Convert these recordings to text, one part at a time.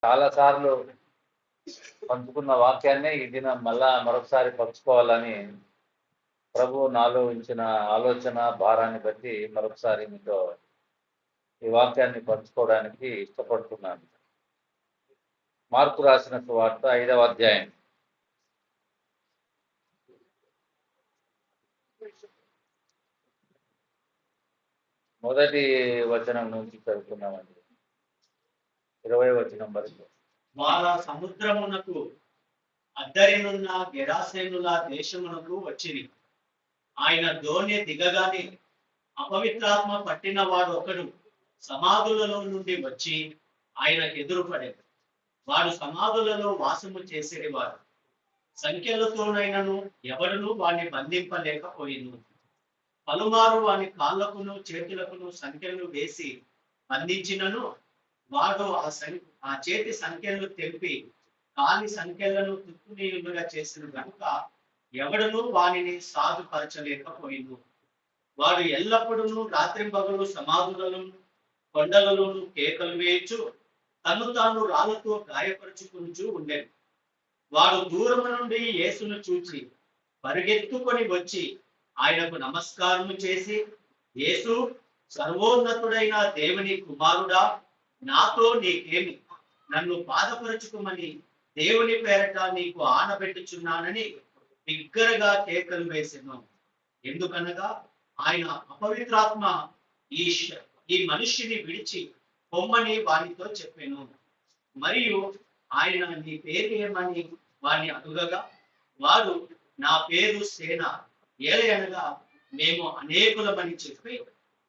చాలాసార్లు పంచుకున్న వాక్యాన్ని ఈ దినం మరొకసారి పంచుకోవాలని ప్రభు నాలో ఉంచిన ఆలోచన భారాన్ని బట్టి మరొకసారి మీతో ఈ వాక్యాన్ని పంచుకోవడానికి ఇష్టపడుతున్నాను. మార్కు రాసిన సువార్త 5వ అధ్యాయం మొదటి వచనం నుంచి చదువుతున్నామండి. 20వ వచనం వరకు. వాళ్ళ సముద్రమునకు అద్దరినున్న గెరాసేనుల దేశమునకు వచ్చిరి. ఆయన దోణి దిగగానే అపవిత్రాత్మ పట్టిన వాడు ఒకడు సమాధులలో నుండి వచ్చి ఆయనకు ఎదురుపడేది. వాడు సమాధులలో వాసము చేసేవాడు. సంఖ్యలతోనైనను ఎవడును వాడిని బంధింపలేకపోయింది. పలుమారు వాని కాళ్ళకును చేతులకును సంఖ్యలు వేసి బంధించినను వాడు ఆ చేతి సంఖ్యలను తెంపి కాని సంఖ్యలను తుక్కునీయులుగా చేసిన కనుక ఎవడును వానిని సాధుపరచలేకపోయింది. వాడు ఎల్లప్పుడూ రాత్రింబగలు సమాధులను కొండలలోను కేకలు వేయచ్చు తను తాను రాళ్లతో గాయపరుచుకుంటూ ఉండేది. వాడు దూరం నుండి యేసును చూచి పరిగెత్తుకొని వచ్చి ఆయనకు నమస్కారము చేసి, యేసు, సర్వోన్నతుడైన దేవుని కుమారుడా, నాతో నీకేమి? నన్ను బాధపరచుకోమని దేవుని పేరట నీకు ఆనబెట్టుచున్నానని బిగ్గరగా కేకలు వేసెను. ఎందుకనగా ఆయన అపవిత్రాత్మ ఈ మనిషిని విడిచి పొమ్మని వానితో చెప్పాను. మరియు ఆయన నీ పేరు ఏమని వాడిని అడుగగా వాడు నా పేరు సేన, ఏలయనగా మేము అనేకులమని చెప్పి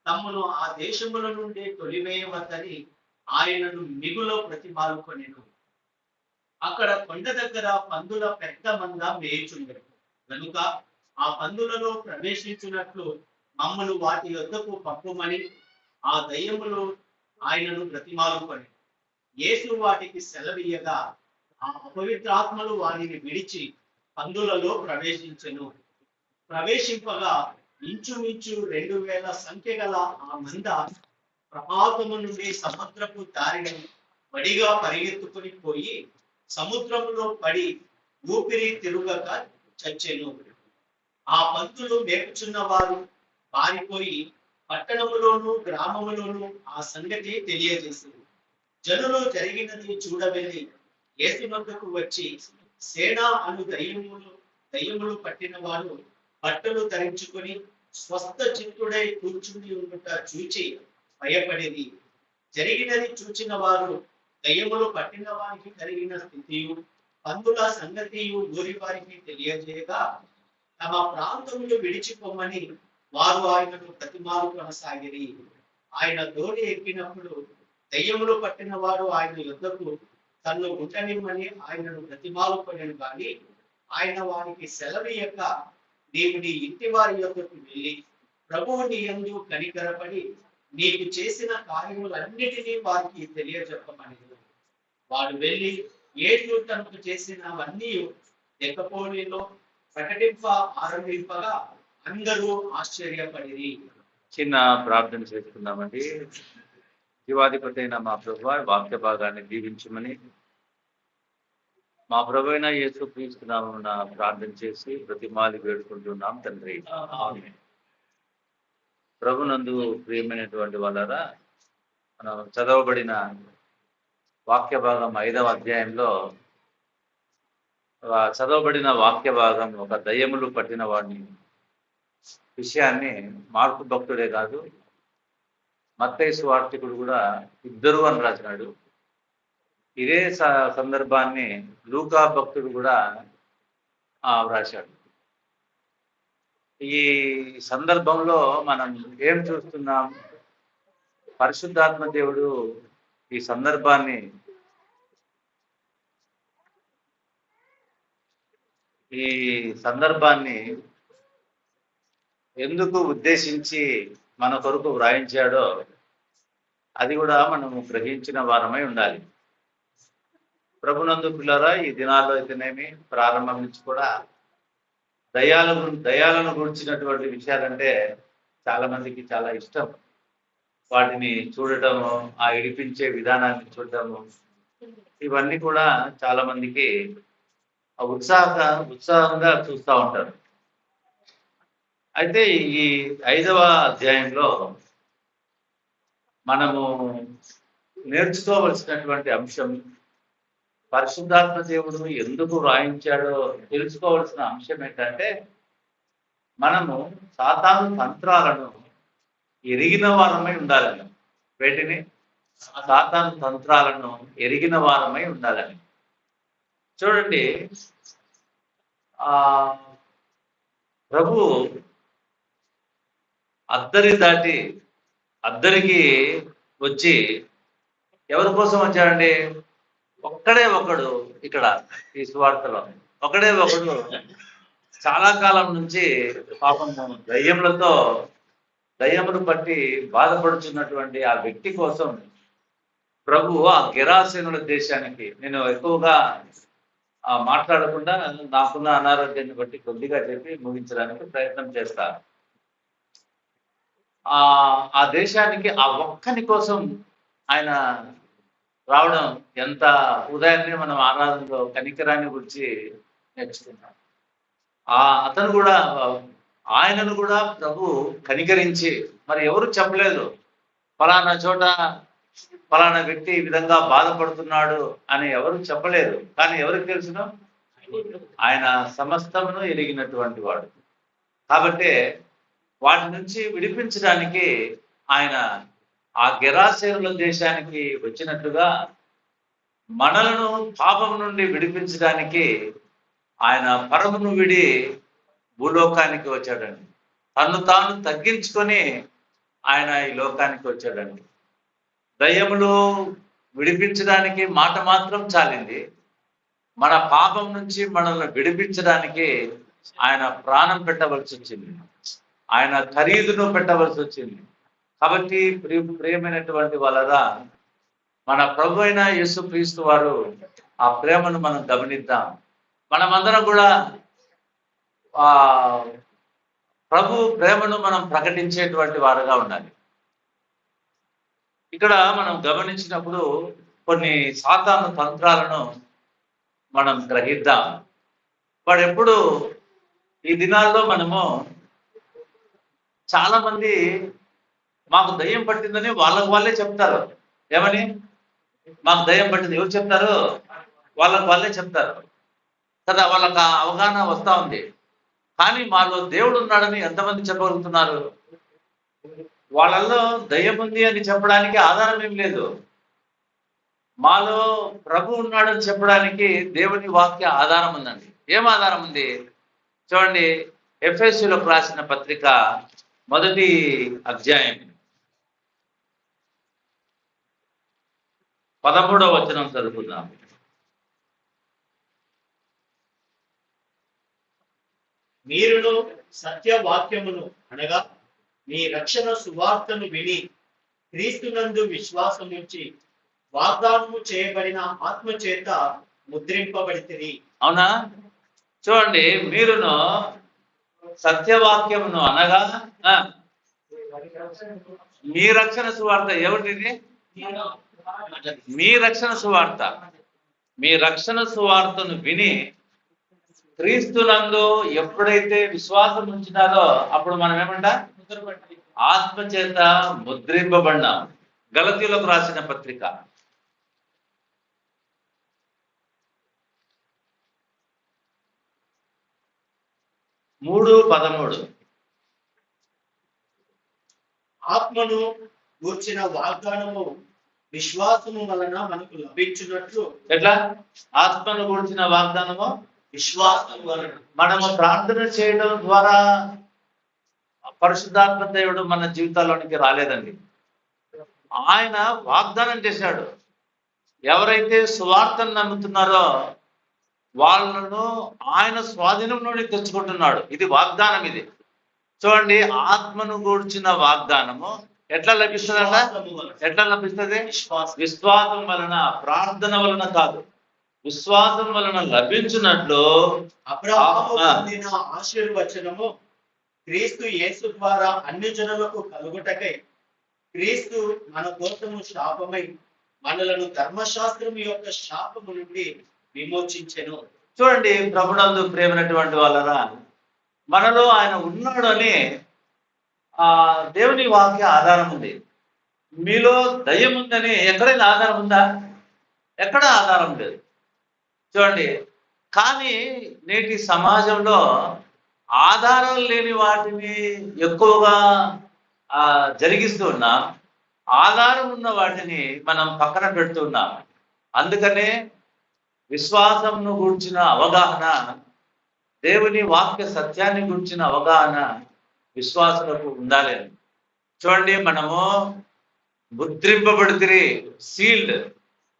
తమను ఆ దేశముల నుండి తొలివేయవద్దని ఆయనను మిగులో ప్రతిమాలుకొనెను. అక్కడ కొండ దగ్గర పందుల పెద్ద మంద మేయుచుండెను కనుక ఆ పందులలో ప్రవేశించినట్లు మమ్మను వాటి యొద్దకు పంపుమని ఆ దయ్యములు ఆయనను ప్రతిమాలుకొని యేసు వాటికి సెలవీయగా ఆ అపవిత్రాత్మలు వారిని విడిచి పందులలో ప్రవేశింపగా ఇంచుమించు 2000 సంఖ్య గల ఆ మంద ప్రపాతము నుండి సముద్రపు దారిని వడిగా పరిగెత్తుకుని పోయి సముద్రంలో పడి ఊపిరి తిరుగక చచ్చెను. ఆ పందులు మేపుచున్న వారు పారిపోయి పట్టణములోను గ్రామములోను ఆ సంగతి తెలియజేసింది. జనులు జరిగినది చూడవెళ్ళి యేసు వద్దకు వచ్చి సేన అను దయ్యములు పట్టిన వాడు బట్టలు ధరించుకొని స్వస్థ చిత్తుడై కూర్చుని ఉండుట చూచి భయపడేది. జరిగినది చూచిన వారు దయ్యములు పట్టిన వారికి కలిగిన స్థితియు పందుల సంగతియు ఊరి వారికి తెలియజేయగా తమ ప్రాంతములు విడిచిపోమని వారు ఆయనను ప్రతిమాలు కొనసాగిరి. ఆయన దోణి ఎక్కినప్పుడు దయ్యములు పట్టిన వాడు ఆయన యుద్ధకు తన్ను గుంటనిమ్మని ఆయనను ప్రతిమాలు కొనెను కానీ ఆయన వారికి సెలవీయక నీవు నీ ఇంటి వారి యొద్దకు వెళ్ళి ప్రభువు నీ యందు కనికరపడి నీకు చేసిన కార్యములన్నిటినీ వారికి తెలియజెప్పమని వాడు వెళ్ళి యేసు తనకు చేసినవన్నీ దెకపోలిలో ఆరంభింపగా అందరూ ఆశ్చర్యపడిరి. చిన్న ప్రార్థన చేసుకుందామండి. జీవాధిపతి అయిన మా ప్రభు వాక్య భాగాన్ని దీవించమని మా ప్రభు అయిన యేసు క్రీస్తు నామమున ప్రార్థన చేసి ప్రతిమాలి వేడుకుంటున్నాం తండ్రి. ప్రభునందు ప్రియమైనటువంటి వాళ్ళరా, మనం చదవబడిన వాక్య భాగం 5వ అధ్యాయంలో చదవబడిన వాక్య భాగం ఒక దయ్యములు పట్టిన వాడిని విషయాన్ని మార్కు భక్తుడే కాదు మత్తయి సువార్తికుడు కూడా ఇద్దరు అని రాసినాడు. ఇదే సందర్భాన్ని లూకా భక్తుడు కూడా వ్రాశాడు. ఈ సందర్భంలో మనం ఏం చూస్తున్నాం? పరిశుద్ధాత్మ దేవుడు ఈ సందర్భాన్ని ఎందుకు ఉద్దేశించి మన కొరకు వ్రాయించాడో అది కూడా మనము గ్రహించిన వారమై ఉండాలి. ప్రభునందు పిల్లరా, ఈ దినాల్లో అయితేనేమి ప్రారంభం నుంచి కూడా దయాలను గురించినటువంటి విషయాలంటే చాలా మందికి చాలా ఇష్టం. వాటిని చూడటము, ఆ ఇడిపించే విధానాన్ని చూడటము, ఇవన్నీ కూడా చాలా మందికి ఉత్సాహంగా చూస్తూ ఉంటారు. అయితే ఈ 5వ అధ్యాయంలో మనము నేర్చుకోవలసినటువంటి అంశం, పరిశుద్ధాత్మ దేవుడు ఎందుకు వ్రాయించాడో తెలుసుకోవాల్సిన అంశం ఏంటంటే, మనము సాతాను తంత్రాలను ఎరిగిన వారమై ఉండాలని. వీటిని సాతాను తంత్రాలను ఎరిగిన వారమై ఉండాలని. చూడండి, ఆ ప్రభు అద్దరి దాటి అద్దరికి వచ్చి ఎవరి కోసం వచ్చాడండి? ఒక్కడే ఒకడు ఇక్కడ ఈ సువార్తలో ఒకడే ఒకడు చాలా కాలం నుంచి పాపము దయ్యములు పట్టి బాధపడుతున్నటువంటి ఆ వ్యక్తి కోసం ప్రభు ఆ గెరాసేనుల దేశానికి, నేను ఎక్కువగా మాట్లాడకుండా నాకున్న అనారోగ్యాన్ని బట్టి కొద్దిగా చెప్పి ముగించడానికి ప్రయత్నం చేస్తాను. ఆ దేశానికి ఆ ఒక్కని కోసం ఆయన రావడం ఎంత ఉదయాన్నే మనం ఆరాధనలో కనికరాన్ని గురించి నేర్చుకున్నాం. అతను కూడా, ఆయనను కూడా ప్రభు కనికరించి, మరి ఎవరు చెప్పలేదు ఫలానా చోట ఫలానా వ్యక్తి ఈ విధంగా బాధపడుతున్నాడు అని ఎవరు చెప్పలేదు. కానీ ఎవరికి తెలుసును? ఆయన సమస్తమును ఎరిగినటువంటి వాడు. కాబట్టి వాటి నుంచి విడిపించడానికి ఆయన ఆ గెరాసేనుల దేశానికి వచ్చినట్లుగా మనలను పాపం నుండి విడిపించడానికి ఆయన పరమును విడి భూలోకానికి వచ్చాడండి. తను తాను తగ్గించుకొని ఆయన ఈ లోకానికి వచ్చాడండి. దయ్యములు విడిపించడానికి మాట మాత్రం చాలింది. మన పాపం నుంచి మనల్ని విడిపించడానికి ఆయన ప్రాణం పెట్టవలసి వచ్చింది, ఆయన ఖరీదును పెట్టవలసి వచ్చింది. కాబట్టి ప్రియమైనటువంటి వాళ్ళరా, మన ప్రభు అయిన యేసుక్రీస్తు వారు ఆ ప్రేమను మనం గమనిద్దాం. మనమందరం కూడా ప్రభు ప్రేమను మనం ప్రకటించేటువంటి వారుగా ఉండాలి. ఇక్కడ మనం గమనించినప్పుడు కొన్ని సాతాను తంత్రాలను మనం గ్రహిద్దాం. వాడు ఎప్పుడు ఈ దినాల్లో మనము చాలా మంది మాకు దయ్యం పట్టిందని వాళ్ళే చెప్తారు. ఏమని? మాకు దయ్యం పట్టింది. ఎవరు చెప్తారు? వాళ్ళే చెప్తారు కదా. వాళ్ళకి అవగాహన వస్తూ ఉంది. కానీ మాలో దేవుడు ఉన్నాడని ఎంతమంది చెప్పగలుగుతున్నారు? వాళ్ళల్లో దయ్యం ఉంది అని చెప్పడానికి ఆధారం ఏం లేదు. మాలో ప్రభు ఉన్నాడని చెప్పడానికి దేవుని వాక్య ఆధారం ఉందండి. ఏం ఆధారం ఉంది? చూడండి, ఎఫెసీయులకు రాసిన పత్రిక 1వ అధ్యాయం 13వ వచనం చదువుకుందాం. మీరును సత్యవాక్యమును అనగా మీ రక్షణ సువార్తను విని క్రీస్తునందు విశ్వాసం నుంచి వాగ్దానము చేయబడిన ఆత్మ చేత ముద్రింపబడితిరి. అవునా? చూడండి, మీరును సత్యవాక్యమును అనగా మీ రక్షణ సువార్త. ఎవరిది? మీ రక్షణ సువార్త. మీ రక్షణ సువార్తను విని క్రీస్తునందు ఎప్పుడైతే విశ్వాసం ఉంచినారో అప్పుడు మనం ఏమంట? ఆత్మ చేత ముద్రింపబడినాం. గలతీయులకు రాసిన పత్రిక 3:13. ఆత్మను గూర్చిన వాగ్దానము విశ్వాసము వలన మనకు లభించినట్లు. ఎట్లా? ఆత్మను గూర్చిన వాగ్దానము విశ్వాసం వలన. మనము ప్రార్థన చేయడం ద్వారా పరిశుద్ధాత్మ దేవుడు మన జీవితాల్లోనికి రాలేదండి. ఆయన వాగ్దానం చేశాడు. ఎవరైతే సువార్తను నమ్ముతున్నారో వాళ్ళను ఆయన స్వాధీనంలోనే తెచ్చుకుంటున్నాడు. ఇది వాగ్దానం. ఇది చూడండి, ఆత్మను గూర్చిన వాగ్దానము ఎట్లా లభిస్తుందంట? ఎట్లా లభిస్తుంది? విశ్వాసం వలన, ప్రార్థన వలన కాదు, విశ్వాసం వలన లభించినట్లు. అబ్రహాము పొందిన ఆశీర్వచనము క్రీస్తు యేసు ద్వారా అన్ని జనులకు కలుగుటకై క్రీస్తు మన కోసము శాపమై మనలను ధర్మశాస్త్రం యొక్క శాపము నుండి విమోచించెను. చూడండి, ప్రభునందు ప్రేమైనటువంటి వాళ్ళరా, మనలో ఆయన ఉన్నాడు అని దేవుని వాక్య ఆధారం ఉంది. మీలో దయ్యం ఉందని ఎక్కడైనా ఆధారం ఉందా? ఎక్కడ ఆధారం లేదు. చూడండి, కానీ నేటి సమాజంలో ఆధారం లేని వాటిని ఎక్కువగా జరిగిస్తూ ఉన్నాం, ఆధారం ఉన్న వాటిని మనం పక్కన పెడుతున్నాం. అందుకనే విశ్వాసంను గురించిన అవగాహన, దేవుని వాక్య సత్యాన్ని గురించిన అవగాహన విశ్వాసులకు ఉండాలి. చూడండి, మనము ముద్రింపబడితే, సీల్డ్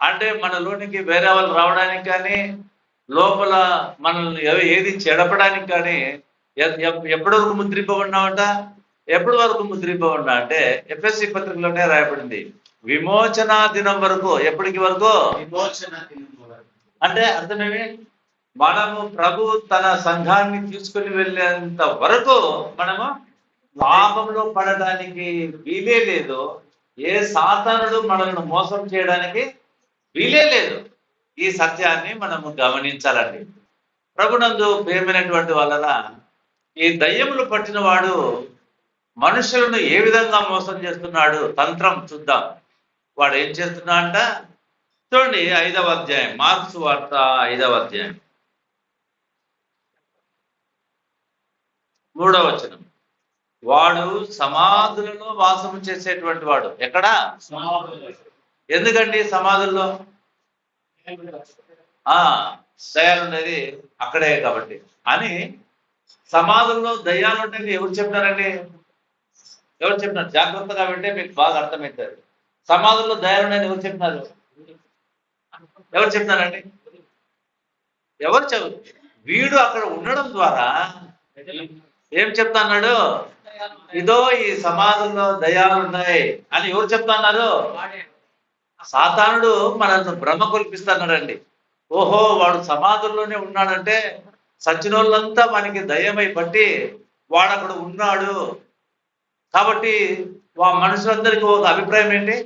అంటే మనలోనికి వేరే వాళ్ళు రావడానికి కానీ, లోపల మనల్ని ఏది చెడపడానికి కానీ ఎప్పటి వరకు ముద్రింపబడినామంట? ఎప్పటి వరకు ముద్రింపబడినా అంటే ఎఫ్ఎస్సి పత్రికలోనే రాయబడింది, విమోచన దినం వరకు. ఎప్పటికి వరకు? విమోచన దినం వరకు. అంటే అర్థమేమి? మనము ప్రభు తన సంఘాన్ని తీసుకుని వెళ్ళేంత వరకు మనము పాపంలో పడడానికి వీలే లేదు. ఏ సాతానుడు మనల్ని మోసం చేయడానికి వీలే లేదు. ఈ సత్యాన్ని మనము గమనించాలండి. ప్రభునందు ప్రియమైనటువంటి వాళ్ళరా, ఈ దయ్యములు పట్టిన వాడు మనుషులను ఏ విధంగా మోసం చేస్తున్నాడు తంత్రం చూద్దాం. వాడు ఏం చేస్తున్నా అంట? చూడండి, 5వ అధ్యాయం, మార్క్స్ వార్త 5వ అధ్యాయం 3వ వచనం. వాడు సమాధులలో వాసము చేసేటువంటి వాడు. ఎక్కడ? ఎందుకండి సమాధుల్లో? దయాలు ఉండేది అక్కడే కాబట్టి అని. సమాధుల్లో దయ్యాలు ఉంటాయని ఎవరు చెప్పినారండి? ఎవరు చెప్పినారు? జాగ్రత్తగా వింటే మీకు బాగా అర్థమవుతుంది. సమాధుల్లో దయాలు ఉన్నాయని ఎవరు చెప్పినారు? ఎవరు చెప్పినారండి? ఎవరు వీడు అక్కడ ఉండడం ద్వారా ఏం చెప్తా అన్నాడు? ఇదో ఈ సమాధుల్లో దయాలు ఉన్నాయి అని ఎవరు చెప్తా అన్నారు? సాతానుడు మనల్ని భ్రమ కల్పిస్తున్నాడండి. ఓహో, వాడు సమాధుల్లోనే ఉన్నాడంటే సచ్చినోళ్ళంతా మనకి దయ్యమై పట్టి వాడు అక్కడ ఉన్నాడు కాబట్టి మనుషులందరికీ ఒక అభిప్రాయం ఏంటి?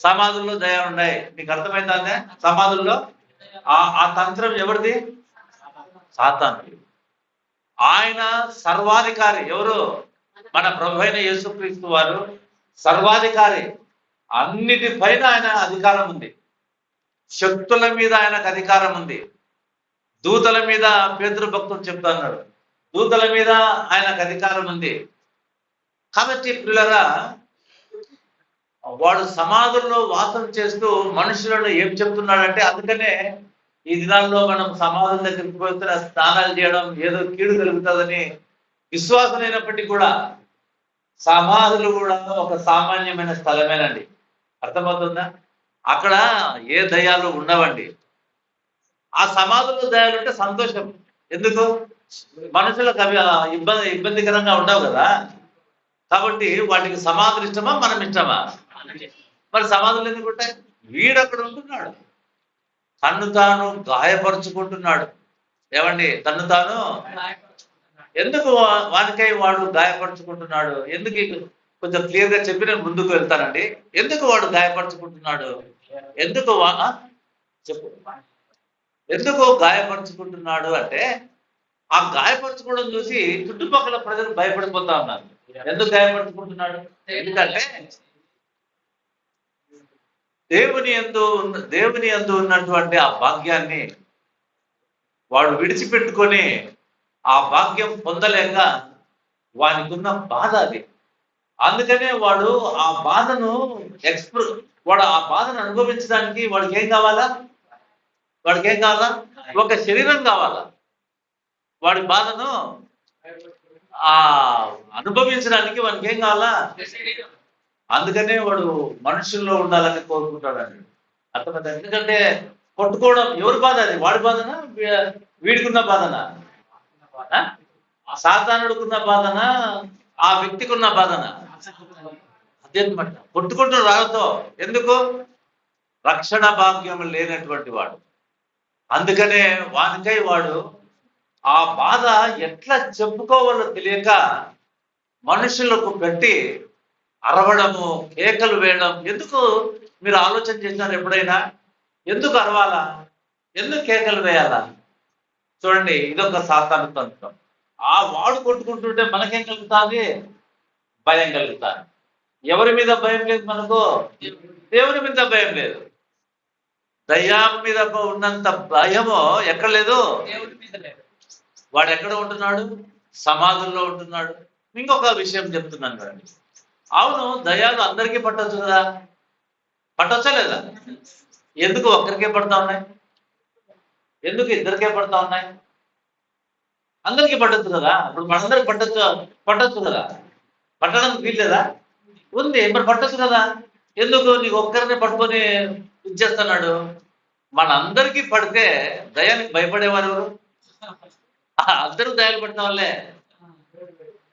సమాధుల్లో దయాలు ఉన్నాయి. మీకు అర్థమైందా? సమాధుల్లో ఆ తంత్రం ఎవరిది? సాతానుడి. ఆయన సర్వాధికారి. ఎవరు? మన ప్రభు అయిన యేసుక్రీస్తు వారు సర్వాధికారి. అన్నిటిపైన ఆయన అధికారం ఉంది. శక్తుల మీద ఆయనకు అధికారం ఉంది. దూతల మీద పేతురు భక్తులు చెప్తున్నాడు, దూతల మీద ఆయనకు అధికారం ఉంది. కాబట్టి పిల్లరా, వాడు సమాధుల్లో వాసం చేస్తూ మనుషులను ఏం చెప్తున్నాడంటే, అందుకనే ఈ దినాల్లో మనం సమాధుల దగ్గరికి పోతున్న స్నానాలు చేయడం ఏదో కీడు కలుగుతుందని విశ్వాసం అయినప్పటికీ కూడా సమాధులు కూడా ఒక సామాన్యమైన స్థలమేనండి. అర్థమవుతుందా? అక్కడ ఏ దయాలు ఉండవండి. ఆ సమాధుల్లో దయాలు ఉంటే సంతోషం. ఎందుకు? మనుషులకు అవి ఇబ్బందికరంగా ఉండవు కదా. కాబట్టి వాటికి సమాధులు ఇష్టమా, మనం ఇష్టమా? మరి సమాధులు ఎందుకు ఉంటాయి? వీడు అక్కడ ఉంటున్నాడు, తన్ను తాను గాయపరుచుకుంటున్నాడు. ఏమండి? తన్ను తాను ఎందుకు వానికై వాడు గాయపరుచుకుంటున్నాడు? ఎందుకు? కొంచెం క్లియర్ గా చెప్పి నేను ముందుకు వెళ్తానండి. ఎందుకు వాడు గాయపరుచుకుంటున్నాడు? ఎందుకు చెప్పు. ఎందుకు గాయపరుచుకుంటున్నాడు అంటే, ఆ గాయపరుచుకోవడం చూసి చుట్టుపక్కల ప్రజలు భయపడిపోతా ఉన్నారు. ఎందుకు గాయపరుచుకుంటున్నాడు? ఎందుకంటే దేవుని యందు ఉన్నటువంటి ఆ భాగ్యాన్ని వాడు విడిచిపెట్టుకొని ఆ భాగ్యం పొందలేక వానికి ఉన్న బాధ అది. అందుకనే వాడు ఆ బాధను వాడు ఆ బాధను అనుభవించడానికి వాడికి ఏం కావాలా? ఒక శరీరం కావాలా. వాడి బాధను అనుభవించడానికి వానికి ఏం కావాలా? అందుకనే వాడు మనుషుల్లో ఉండాలని కోరుకుంటాడండి. అర్థమైంది? ఎందుకంటే కొట్టుకోవడం ఎవరి బాధ? అది వాడి బాధనా, వీడికున్న బాధనా? సాతానుడుకున్న బాధనా, ఆ వ్యక్తికి ఉన్న బాధనా? అదేనమాట. కొట్టుకుంటూ రావద్దు. ఎందుకు? రక్షణ భాగ్యం లేనటువంటి వాడు. అందుకనే వానికై వాడు ఆ బాధ ఎట్లా చెప్పుకోవాలో తెలియక మనుషులకు పెట్టి అరవడము, కేకలు వేయడం. ఎందుకు మీరు ఆలోచన చేసినారు ఎప్పుడైనా? ఎందుకు అరవాలా? ఎందుకు కేకలు వేయాలా? చూడండి, ఇదొక సాతాను తంత్రం. వాడు కొట్టుకుంటుంటే మనకేం కలుగుతుంది? భయం కలుగుతుంది. ఎవరి మీద భయం లేదు మనకు? దేవుని మీద భయం లేదు. దయ్యం మీద ఉన్నంత భయము ఎక్కడ లేదు? దేవుడి మీద లేదు. వాడు ఎక్కడ ఉంటున్నాడు? సమాధుల్లో ఉంటున్నాడు. ఇంకొక విషయం చెప్తున్నాను కదండి. అవును, దయ్యాలు అందరికీ పట్టొచ్చు కదా? పట్టొచ్చా లేదా? ఎందుకు ఒక్కరికే పడతా ఉన్నాయి? ఎందుకు ఇద్దరికే పడతా ఉన్నాయి? అందరికీ పట్టొచ్చు కదా. ఇప్పుడు మనందరికి పట్టొచ్చు కదా. పట్టడానికి వీల్లేదా? ఉంది, మరి పట్టొచ్చు కదా. ఎందుకు నీకు ఒక్కరిని పట్టుకొని ఇచ్చేస్తున్నాడు? మనందరికీ పడితే దయానికి భయపడేవారు ఎవరు? అందరూ దయాలు పడిన వాళ్ళే.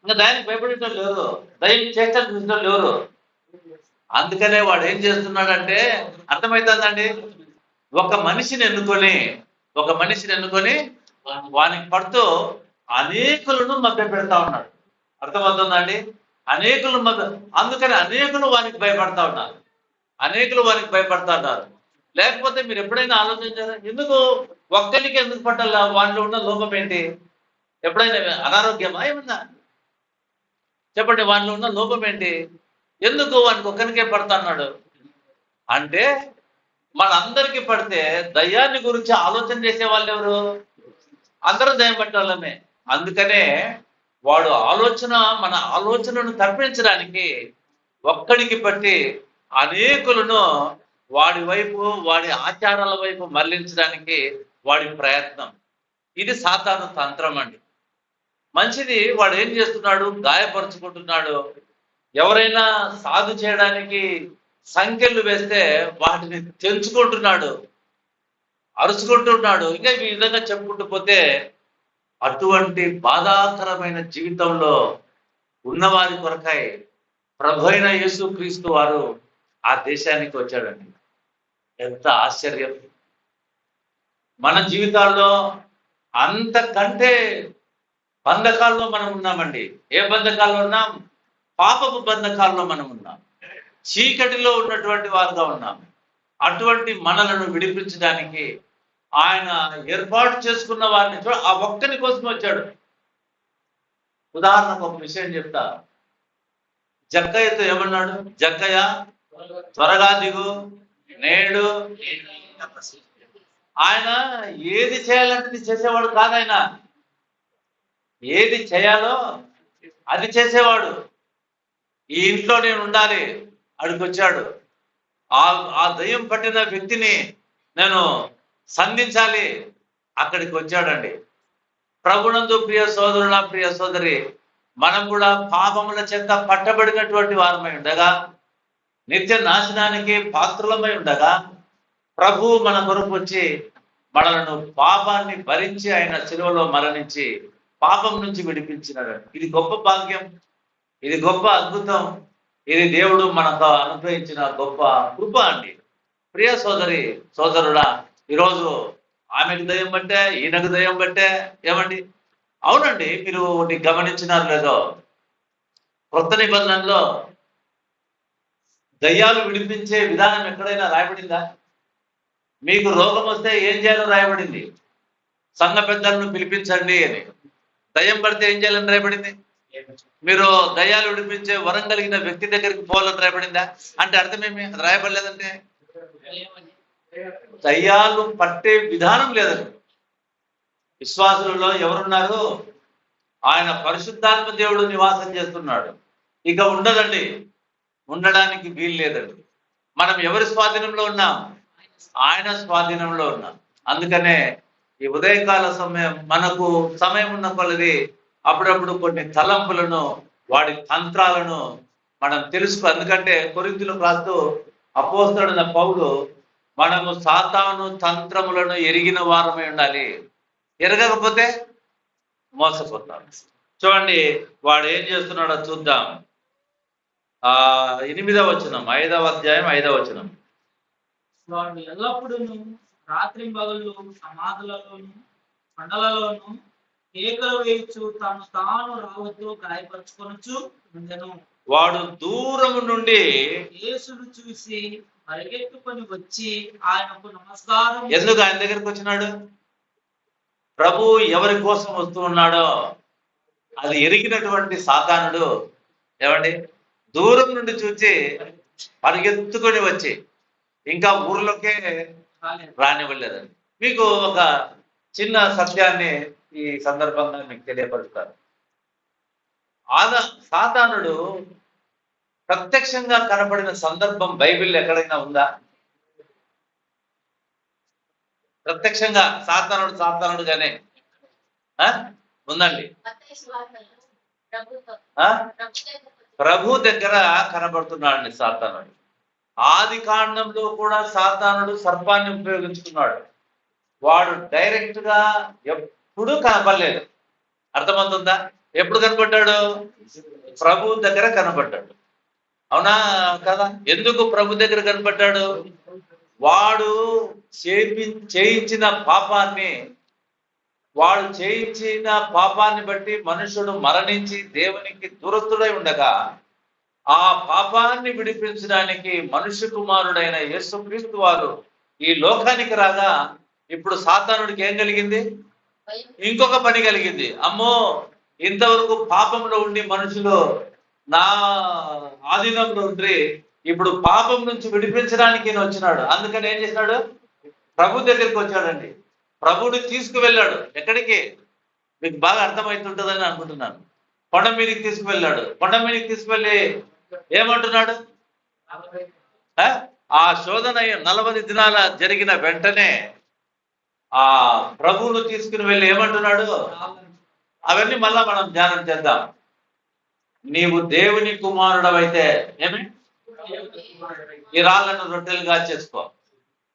ఇంకా దయానికి భయపడేటోళ్ళు ఎవరు? దయం చేష్టలు చూసేటోళ్ళు ఎవరు? అందుకనే వాడు ఏం చేస్తున్నాడంటే, అర్థమవుతుందండి, ఒక మనిషిని ఎన్నుకొని వానికి పడుతూ అనేకులను మధ్య పెడతా ఉన్నాడు. అర్థమవుతుందండి? అనేకులు అందుకని అనేకులు వానికి భయపడతా ఉన్నారు. లేకపోతే మీరు ఎప్పుడైనా ఆలోచించారా? ఎందుకు ఒక్కరికి ఎందుకు పట్టాల? వాళ్ళు ఉన్న లోపం ఏంటి? ఎప్పుడైనా అనారోగ్యమా ఏమన్నా? చెప్పండి, వాళ్ళు ఉన్న లోపం ఏంటి? ఎందుకు వానికి ఒక్కరికే పడుతున్నాడు అంటే, మనందరికీ పడితే దయ్యాన్ని గురించి ఆలోచన చేసే వాళ్ళు ఎవరు? అందరూ దయ్యం పట్టే వాళ్ళమే. అందుకనే వాడు మన ఆలోచనను తప్పించడానికి ఒక్కడికి పట్టి అనేకులను వాడి వైపు, వాడి ఆచారాల వైపు మళ్లించడానికి వాడి ప్రయత్నం. ఇది సాతాను తంత్రం అండి. మంచిది, వాడు ఏం చేస్తున్నాడు? గాయపరుచుకుంటున్నాడు. ఎవరైనా సాధు చేయడానికి సంఖ్యలు వేస్తే వాటిని తెంచుకుంటున్నాడు, అరుచుకుంటున్నాడు. ఇంకా ఈ విధంగా చెప్పుకుంటూ పోతే అటువంటి బాధాకరమైన జీవితంలో ఉన్నవారి కొరకై ప్రభు అయిన యేసుక్రీస్తు వారు ఆ దేశానికి వచ్చాడండి. ఎంత ఆశ్చర్యం! మన జీవితాల్లో అంతకంటే బంధకాల్లో మనం ఉన్నామండి. ఏ బంధకాల్లో ఉన్నాం? పాపపు బంధకాల్లో మనం ఉన్నాం. చీకటిలో ఉన్నటువంటి వారుగా ఉన్నాం. అటువంటి మనలను విడిపించడానికి ఆయన ఏర్పాటు చేసుకున్న వారిని ఆ ఒక్కని కోసం వచ్చాడు. ఉదాహరణకు ఒక విషయం చెప్తా. జక్కయ్యతో ఏమన్నాడు? జక్కయ్య, త్వరగా దిగు, నేడు. ఆయన ఏది చేయాలంటే చేసేవాడు కాదు. ఆయన ఏది చేయాలో అది చేసేవాడు. ఈ ఇంట్లో నేను ఉండాలి అడిగొచ్చాడు. ఆ దయ్యం పట్టిన వ్యక్తిని నేను సంధించాలి, అక్కడికి వచ్చాడండి. ప్రభునందు ప్రియ సోదరుల, ప్రియ సోదరి, మనం కూడా పాపముల చేత పట్టబడినటువంటి వారమై ఉండగా, నిత్య నాశనానికి పాత్రులమై ఉండగా, ప్రభువు మన కొరకు వచ్చి మనలను పాపాన్ని భరించి ఆయన శిలువలో మరణించి పాపం నుంచి విడిపించినాడు. ఇది గొప్ప భాగ్యం, ఇది గొప్ప అద్భుతం, ఇది దేవుడు మనకు అనుగ్రహించిన గొప్ప కృప అండి. ప్రియ సోదరి సోదరుడా, ఈరోజు ఆమెకు దయ్యం బట్టే, ఈయనకు దయ్యం బట్టే ఏమండి? అవునండి, మీరు గమనించినారు లేదో, కొత్త నిబంధనలో దయ్యాలు విడిపించే విధానం ఎక్కడైనా రాయబడిందా? మీకు రోగం వస్తే ఏం చేయాలో రాయబడింది? సంఘ పెద్దలను పిలిపించండి అని. దయ్యం పడితే ఏం చేయాలని రాయబడింది? మీరు దయ్యాలు విడిపించే వరం కలిగిన వ్యక్తి దగ్గరికి పోవాలని రాయబడిందా? అంటే అర్థమేమి? అది రాయబడలేదంటే దయ్యాలు పట్టే విధానం లేదని. విశ్వాసులలో ఎవరున్నారు? ఆయన పరిశుద్ధాత్మ దేవుడు నివాసం చేస్తున్నాడు. ఇక ఉండదండి, ఉండడానికి వీలు లేదండి. మనం ఎవరి స్వాధీనంలో ఉన్నాం? ఆయన స్వాధీనంలో ఉన్నాం. అందుకనే ఈ ఉదయకాల సమయం మనకు సమయం ఉన్న కొలది అప్పుడప్పుడు కొన్ని తలంపులను, వాడి తంత్రాలను మనం తెలుసుకో. ఎందుకంటే కొరింథీయులకు రాస్తూ అపోస్తలుడైన పౌలు, మనము సాతాను తంత్రములను ఎరిగిన వారమై ఉండాలి, ఎరగకపోతే మోసపోతాం. చూడండి వాడు ఏం చేస్తున్నాడో చూద్దాం. 8వ వచనం, 5వ అధ్యాయం 5వ వచనం. వాడు ఎల్లప్పుడూ రాత్రి పగళ్ళు సమాధులలోను కొండలలోను కేకలు వేయచ్చు తాను రావద్దు గాయపరచుకొనొచ్చు ఉండెను. వాడు దూరము నుండి యేసును చూసి పరిగెత్తుకొని వచ్చి ఆయనకు నమస్కారం ఎందుకు ఆయన దగ్గరికి వచ్చినాడు? ప్రభు ఎవరి కోసం వస్తూ ఉన్నాడో అది ఎరిగినటువంటి సాతానుడు ఏమండి దూరం నుండి చూచి పరిగెత్తుకొని వచ్చి ఇంకా ఊర్లోకే రానివ్వలేదండి. మీకు ఒక చిన్న సత్యాన్ని ఈ సందర్భంగా మీకు తెలియపరుస్తారు. సాతానుడు ప్రత్యక్షంగా కనపడిన సందర్భం బైబిల్ ఎక్కడైనా ఉందా? ప్రత్యక్షంగా సాతానుడుగానే ఉందండి. ప్రభు దగ్గర కనబడుతున్నాడండి సాతానుడు. ఆది కాండంలో కూడా సాతానుడు సర్పాన్ని ఉపయోగించుకున్నాడు. వాడు డైరెక్ట్ గా ఎప్పుడూ కనపడలేదు. అర్థమవుతుందా? ఎప్పుడు కనపడ్డాడు? ప్రభు దగ్గర కనపడ్డాడు. అవునా కదా? ఎందుకు ప్రభు దగ్గర కనపడ్డాడు? వాడు చేయించిన పాపాన్ని బట్టి మనుషుడు మరణించి దేవునికి దూరస్తుడై ఉండగా ఆ పాపాన్ని విడిపించడానికి మనుష్య కుమారుడైన యేసుక్రీస్తు వారు ఈ లోకానికి రాగా ఇప్పుడు సాతానుడికి ఏం కలిగింది? ఇంకొక పని కలిగింది. అమ్మో, ఇంతవరకు పాపంలో ఉండి మనుషులు నా ఆధీనంలో ఉండి ఇప్పుడు పాపం నుంచి విడిపించడానికి ఈయన వచ్చినాడు. అందుకని ఏం చేసినాడు? ప్రభు దగ్గరికి వచ్చాడండి. ప్రభుని తీసుకువెళ్ళాడు. ఎక్కడికి? మీకు బాగా అర్థమవుతుంటుందని అనుకుంటున్నాను. కొండ మీదకి తీసుకువెళ్ళాడు. కొండ మీదకి తీసుకువెళ్ళి ఏమంటున్నాడు? ఆ శోధన 40 దినాల జరిగిన వెంటనే ఆ ప్రభువును తీసుకుని వెళ్ళి ఏమంటున్నాడు? అవన్నీ మళ్ళా మనం ధ్యానం చేద్దాం. నీవు దేవుని కుమారుడవైతే ఏమి ఈ రాళ్లను రొట్టెలుగా చేసుకో.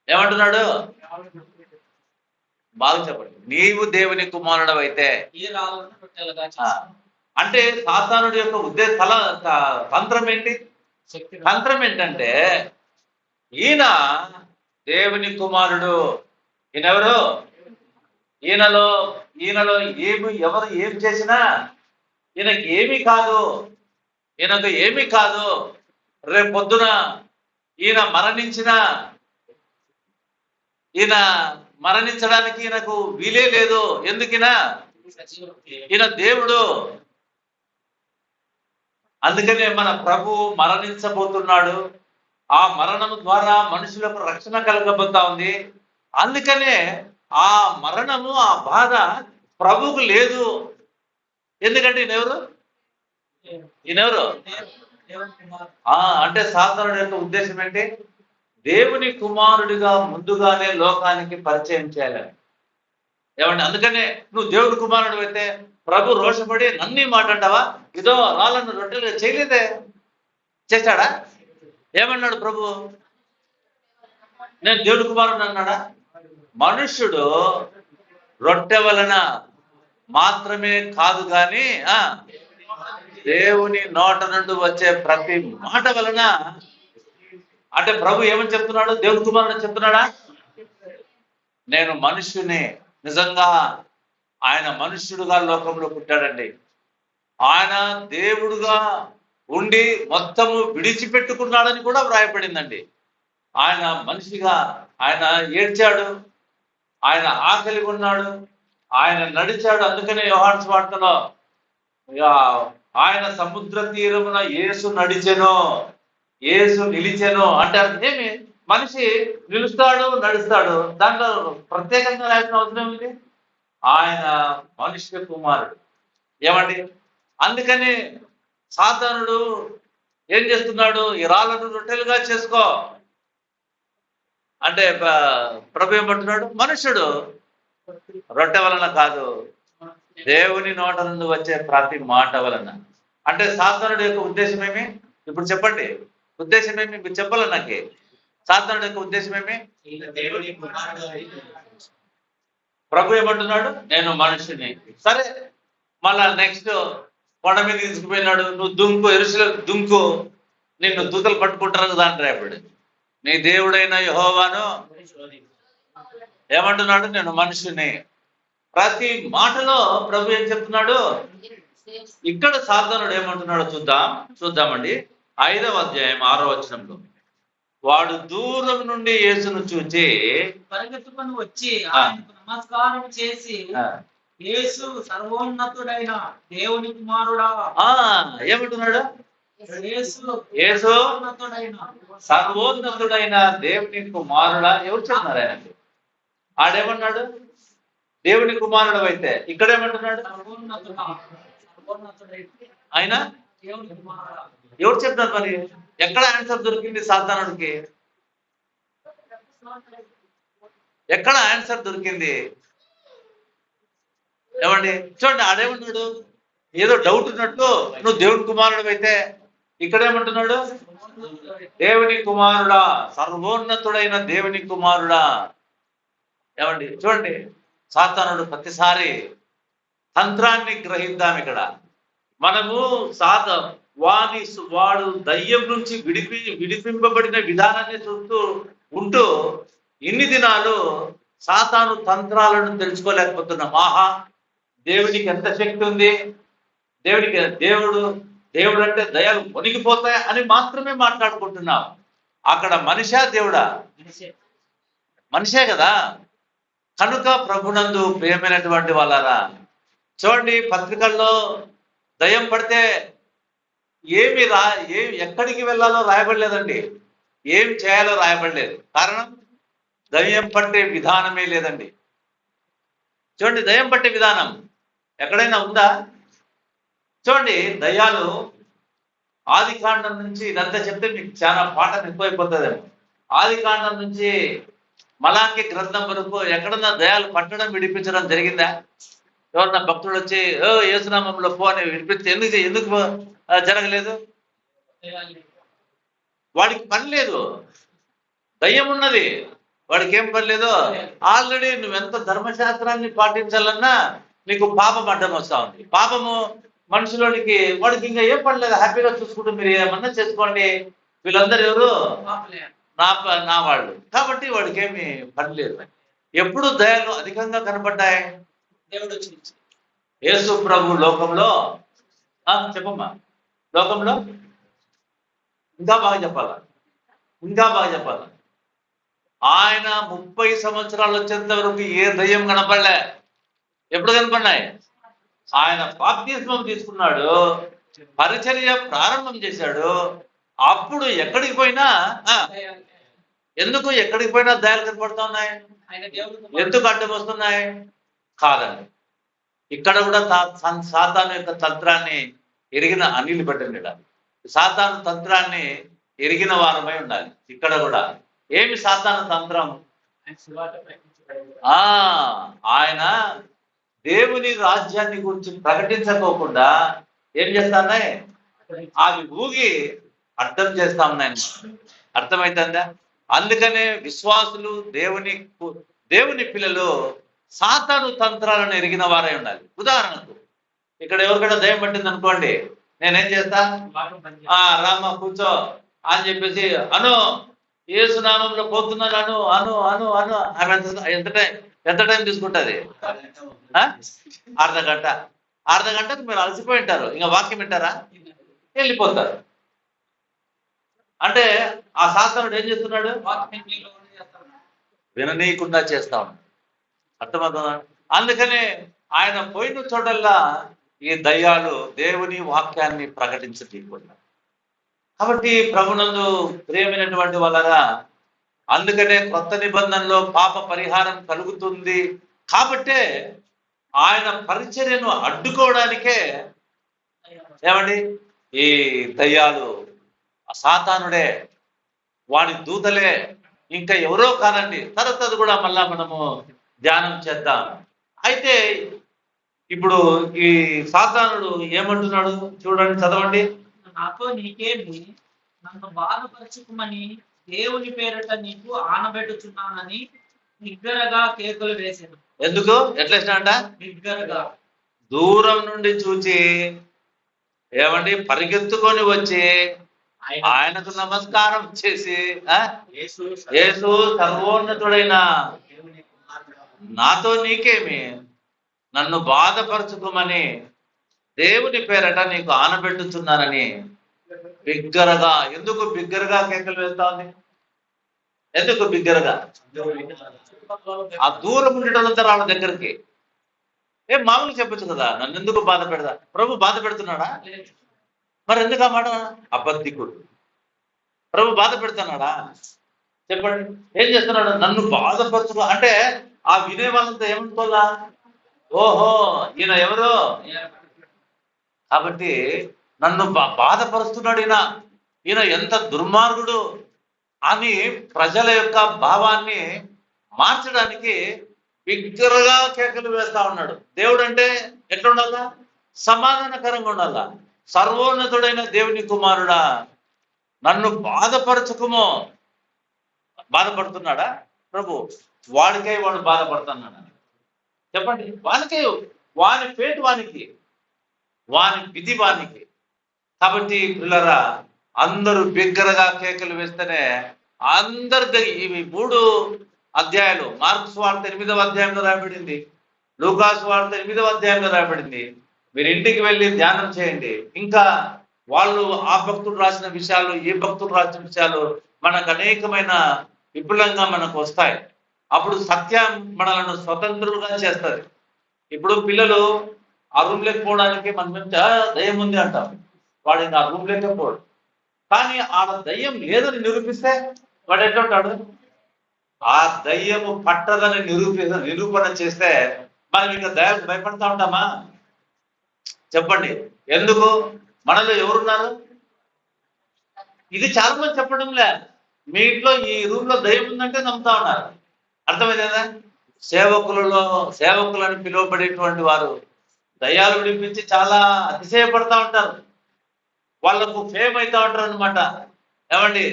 ఏమంటున్నాడు? బాగా చెప్పండి. నీవు దేవుని కుమారుడవైతే అంటే సాతానుడి యొక్క తంత్రం ఏంటి? తంత్రం ఏంటంటే ఈయన దేవుని కుమారుడు. ఈయనెవరు? ఈయనలో ఎవరు ఏం చేసినా ఈయనకు ఏమీ కాదు. రేపు పొద్దున ఈయన మరణించడానికి ఈయనకు వీలే లేదు. ఎందుకినా ఈయన దేవుడు. అందుకనే మన ప్రభు మరణించబోతున్నాడు. ఆ మరణం ద్వారా మనుషులకు రక్షణ కలగబోతా ఉంది. అందుకనే ఆ మరణము, ఆ బాధ ప్రభుకు లేదు. ఎందుకంటే ఈయనెవరు? అంటే సాతానుడి యొక్క ఉద్దేశం ఏంటి? దేవుని కుమారుడిగా ముందుగానే లోకానికి పరిచయం చేయాలని. ఏమండి? అందుకనే నువ్వు దేవుడి కుమారుడు అయితే ప్రభు రోషపడి నన్ను మాట అంటావా? ఇదో రాళ్ళను రొట్టెలు చేయలేదే. చేశాడా? ఏమన్నాడు ప్రభు? నేను దేవుడి కుమారుడు అన్నాడా? మనుష్యుడు రొట్టె వలన మాత్రమే కాదు కానీ దేవుని నోట నుండి వచ్చే ప్రతి మాట వలన. అంటే ప్రభు ఏమని చెప్తున్నాడు? దేవుడి కుమారుడు చెప్తున్నాడా? నేను మనుష్యుని. నిజంగా ఆయన మనుష్యుడుగా లోకంలో పుట్టాడండి. ఆయన దేవుడుగా ఉండి మొత్తము విడిచిపెట్టుకున్నాడని కూడా వ్రాయపడిందండి. ఆయన మనిషిగా ఆయన ఏడ్చాడు, ఆయన ఆకలి ఉన్నాడు, ఆయన నడిచాడు. అందుకనే యోహాను సువార్తలో ఆయన సముద్ర తీరమున యేసు నడిచెను, యేసు నిలిచెను అంటే ఏమి? మనిషి నిలుస్తాడు, నడుస్తాడు. దాంట్లో ప్రత్యేకంగా రాసిన అవసరం ఏమిటి? ఆయన మనుష్య కుమారుడు. ఏమండి? అందుకని సాతానుడు ఏం చేస్తున్నాడు? ఈ రాళ్ళను రొట్టెలుగా చేసుకో అంటే ప్రభు ఏమంటున్నాడు? మనుషుడు రొట్టె వలన కాదు, దేవుని నోట నుండి వచ్చే ప్రతి మాట వలన. అంటే సాతానుడి యొక్క ఉద్దేశం ఏమి? ఇప్పుడు చెప్పండి, ఉద్దేశం ఏమి? మీరు చెప్పాలి నాకు. సాతానుడి యొక్క ఉద్దేశం ఏమి? ప్రభు ఏమంటున్నాడు? నేను మనుషుని. సరే, మళ్ళా నెక్స్ట్ కొండ మీద తీసుకుపోయినాడు. నువ్వు దుంకు, ఎరుసలేము దుంకు, నిన్ను దూతలు పట్టుకుంటారు కదా అంటారు. ఇప్పుడు నీ దేవుడైన యెహోవాను ఏమంటున్నాడు? నేను మనుషుని. ప్రతి మాటలో ప్రభు ఏం చెప్తున్నాడు? ఇక్కడ సాతానుడు ఏమంటున్నాడో చూద్దామండి. 5వ అధ్యాయం 6వ వచనంలో వాడు దూరం నుండి యేసును చూచి పరిగెత్తుకొని వచ్చి ఆయనకు నమస్కారం చేసి, ఆ, యేసు సర్వోన్నతుడైన దేవుని కుమారుడా. ఏమంటున్నాడు? యేసు యేసు సర్వోన్నతుడైన సర్వోన్నతుడైన దేవుని కుమారుడా. ఎవరు చెప్తున్నారు ఆయనకి? ఆడేమన్నాడు? దేవుని కుమారుడు అయితే. ఇక్కడేమంటున్నాడు? సర్వోన్నతుడైన ఆయన దేవుని కుమారుడా. ఎవరు చెప్తున్నారు మరి? ఎక్కడ ఆన్సర్ దొరికింది సాతానుడికి? ఎక్కడ ఆన్సర్ దొరికింది? ఏమండి చూడండి, ఆడేమన్నాడు? ఏదో డౌట్ ఉన్నట్టు నువ్వు దేవుని కుమారుడు అయితే. ఇక్కడేమంటున్నాడు? దేవుని కుమారుడా, సర్వోన్నతుడైన దేవుని కుమారుడా. ఏమండి చూడండి, సాతానుడు ప్రతిసారి తంత్రాన్ని గ్రహిద్దాం. ఇక్కడ మనము వాడు దయ్యం నుంచి విడిపింపబడిన విధానాన్ని చూస్తూ ఉంటూ ఇన్ని దినాలు సాతాను తంత్రాలను తెలుసుకోలేకపోతున్నాం. దేవునికి ఎంత శక్తి ఉంది, దేవుడు అంటే దయాలు మునిగిపోతాయి అని మాత్రమే మాట్లాడుకుంటున్నాం. అక్కడ మనిషా దేవుడా? మనిషే కదా. కనుక ప్రభునందు ప్రియమైనటువంటి వాళ్ళారా, చూడండి, పత్రికల్లో దయ్యం పడితే ఎక్కడికి వెళ్ళాలో రాయబడలేదండి, ఏం చేయాలో రాయబడలేదు. కారణం, దయ్యం పట్టే విధానమే లేదండి. చూడండి, దయ్యం పట్టే విధానం ఎక్కడైనా ఉందా? చూడండి, దయ్యాలు ఆది కాండం నుంచి, ఇదంతా చెప్తే మీకు చాలా పాఠం ఎక్కువైపోతుందేమో. ఆది కాండం నుంచి మలాకి గ్రంథం వరకు ఎక్కడన్నా దయాలు పట్టడం విడిపించడం జరిగిందా? ఎవరన్నా భక్తుడు వచ్చి యేసునామంలో పో అని విడిపిస్తే ఎందుకు జరగలేదు? వాడికి పని లేదు, దయ్యం ఉన్నది, వాడికి ఏం పని లేదు. ఆల్రెడీ నువ్వెంత ధర్మశాస్త్రాన్ని పాటించాలన్నా నీకు పాపం అడ్డం వస్తా ఉంది. పాపము మనుషులోనికి, వాడికి ఇంకా ఏం పని లేదు, హ్యాపీగా చూసుకుంటూ మీరు ఏమన్నా చేసుకోండి, వీళ్ళందరూ ఎవరు? నా వాళ్ళు. కాబట్టి వాడికి ఏమి పని లేదు. ఎప్పుడు దయాలు అధికంగా కనపడ్డాయి? దేవుడు యేసు ప్రభు లోకంలో, చెప్పమ్మా, లోకంలో ఇంకా బాగా చెప్పాలా, ఆయన 30 సంవత్సరాలు వచ్చేంత వరకు ఏ దయ్యం కనపడలే. ఎప్పుడు కనపడినాయి? ఆయన బాప్తిస్మం తీసుకున్నాడు, పరిచర్య ప్రారంభం చేశాడు. అప్పుడు ఎక్కడికి పోయినా ఎక్కడికి పోయినా దయాలు కనపడుతూ ఉన్నాయి. ఎందుకు అడ్డం వస్తున్నాయి? కాదండి, ఇక్కడ కూడా సాతాను యొక్క తంత్రాన్ని ఎరిగిన అనిల్ పెట్టండి. సాతాను తంత్రాన్ని ఎరిగిన వారమై ఉండాలి. ఇక్కడ కూడా ఏమి సాతాను తంత్రం? ఆయన దేవుని రాజ్యాన్ని గురించి ప్రకటించకోకుండా ఏం చేస్తానే అవి ఊగి అర్థం చేస్తా ఉన్నాయని. అర్థమైతుందా? అందుకనే విశ్వాసులు, దేవుని పిల్లలు సాతాను తంత్రాలను ఎరిగిన వారై ఉండాలి. ఉదాహరణకు ఇక్కడ ఎవరికైనా దయ్యం పట్టింది అనుకోండి, నేనేం చేస్తా? రామ్మ కూర్చో అని చెప్పేసి యేసునామంలో పోతున్నాను అను. ఆమె ఎంత టైం తీసుకుంటుంది? అర్ధగంటకు మీరు అలసిపోయి ఉంటారు, ఇంకా వాక్యం వింటారా? వెళ్ళిపోతారు. అంటే ఆ సాతానుడు ఏం చేస్తున్నాడు? విననీయకుండా చేస్తా ఉన్నాడు. అర్థమవుతుందా? అందుకనే ఆయన పోయిన చోటల్లా ఈ దయ్యాలు దేవుని వాక్యాన్ని ప్రకటించకుండా. కాబట్టి ప్రభునందు ప్రియమైనటువంటి వాళ్ళరా, అందుకనే కొత్త నిబంధనలో పాప పరిహారం కలుగుతుంది. కాబట్టే ఆయన పరిచర్యను అడ్డుకోవడానికే ఏమండి ఈ దయ్యాలు, సాతానుడే, వాడి దూతలే, ఇంకా ఎవరో కానండి. తర్వాత కూడా మళ్ళా మనము ధ్యానం చేద్దాం. అయితే ఇప్పుడు ఈ సాతానుడు ఏమంటున్నాడు చూడండి, చదవండి. నాతో నీకేమి, నన్ను బాధపరచుకుమని దేవుని పేరట నీకు ఆనబెట్టుచున్నానని బిగ్గరగా కేకలు వేసాను. ఎందుకు? ఎట్లేసినాడ? బిగ్గరగా దూరం నుండి చూచి ఏమండి పరిగెత్తుకొని వచ్చి ఆయనకు నమస్కారం చేసి, యేసు సర్వోన్నతుడైన నాతో నీకేమి, నన్ను బాధపరచుకోమని దేవుని పేరట నీకు ఆనబెట్టుచున్నానని బిగ్గరగా. ఎందుకు బిగ్గరగా కేకలు వేస్తా ఉంది? ఎందుకు బిగ్గరగా? ఆ దూరం ఉండేటంతా వాళ్ళ దగ్గరికి మామూలు చెప్పచ్చు కదా, నన్ను ఎందుకు బాధ పెడతా? ప్రభు బాధ పెడుతున్నాడా? మరి ఎందుకు ఆ మాట? అబద్ధికుడు. ప్రభు బాధ పెడుతున్నాడా? చెప్పండి. ఏం చేస్తున్నాడు? నన్ను బాధపరచుకో అంటే ఆ వినే వాళ్ళంతా ఏమనుకోవాలా? ఓహో, ఈయన ఎవరో. కాబట్టి నన్ను బాధపరుస్తున్నాడు ఈయన, ఈయన ఎంత దుర్మార్గుడు అని ప్రజల యొక్క భావాన్ని మార్చడానికి బిగ్గరగా కేకలు వేస్తా ఉన్నాడు. దేవుడు అంటే ఎట్లా ఉండాలా? సమాధానకరంగా ఉండాలా. సర్వోన్నతుడైన దేవుని కుమారుడా, నన్ను బాధపరచుకుమో. బాధపడుతున్నాడా ప్రభు? వాడికై వాడు బాధపడుతున్నాడా? చెప్పండి. వానికే, వాని పేటు వానికి, వాని విధి వానికి. కాబట్టి పిల్లరా, అందరూ బిగ్గరగా కేకలు వేస్తేనే అందరి ఇవి 3 అధ్యాయాలు, మార్కు సువార్త 8వ అధ్యాయంలో రాయబడింది, లూకా సువార్త 8వ అధ్యాయంలో రాయబడింది. మీరు ఇంటికి వెళ్ళి ధ్యానం చేయండి. ఇంకా వాళ్ళు ఆ భక్తులు రాసిన విషయాలు, ఈ భక్తులు రాసిన విషయాలు మనకు అనేకమైన విపులంగా మనకు వస్తాయి. అప్పుడు సత్యం మనలను స్వతంత్రులుగా చేస్తుంది. ఇప్పుడు పిల్లలు ఆ రూమ్ లేకపోవడానికి మనం దయ్యం ఉంది అంటాం, వాడు ఇంకా ఆ రూమ్ లేకపోడు. కానీ ఆ దయ్యం లేదని నిరూపిస్తే వాడు ఎట్లుంటాడు? ఆ దయ్యము పట్టదని నిరూపణ చేస్తే మనం ఇంకా దయ్యాలకు భయపడతా ఉంటామా? చెప్పండి. ఎందుకు? మనలో ఎవరున్నారు? ఇది చాలా మంది చెప్పడం లే. మీ ఇంట్లో ఈ రూమ్ లో దయ్యం ఉందంటే నమ్ముతా ఉన్నారు. అర్థమైందా? సేవకులని పిలువబడేటువంటి వారు దయ్యాలు విడిపించి చాలా అతిశయపడతా ఉంటారు, వాళ్లకు ఫేమ్ అవుతా ఉంటారు అనమాట. ఏమండి?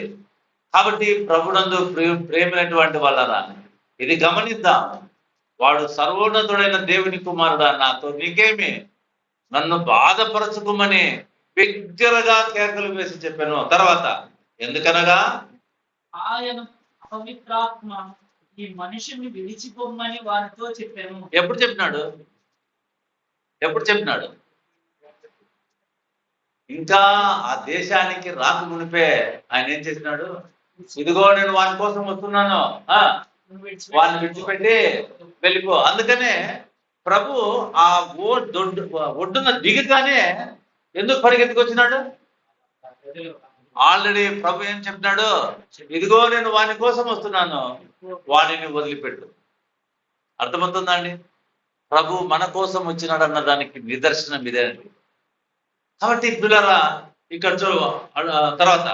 కాబట్టి ప్రభునందు ప్రేమైనటువంటి వాళ్ళరా, ఇది గమనిద్దాం. వాడు సర్వోన్నతుడైన దేవుని కుమారుడా, నాతో నీకేమి, నన్ను బాధపరచుకోమని బిగ్గరగా కేకలు వేసి చెప్పాను. తర్వాత ఎందుకనగా ఆయన అపవిత్రాత్మ ఈ మనిషిని విడిచిపోమని వారితో చెప్పాను. ఎప్పుడు చెప్పినాడు? ఇంకా ఆ దేశానికి రాక మునిపే ఆయన ఏం చేసినాడు? ఇదిగో నేను వాని కోసం వస్తున్నాను, వాడిని విడిచిపెట్టి వెళ్ళిపో. అందుకనే ప్రభు ఆ ఒడ్డున దిగగానే ఎందుకు పరిగెత్తుకొచ్చినాడు? ఆల్రెడీ ప్రభు ఏం చెప్పినాడు? ఇదిగో నేను వాని కోసం వస్తున్నాను, వాడిని వదిలిపెట్టు. అర్థమవుతుందా అండి? ప్రభు మన కోసం వచ్చినాడు అన్న దానికి నిదర్శనం ఇదేనండి. కాబట్టి పిల్లరా, ఇక్కడ తర్వాత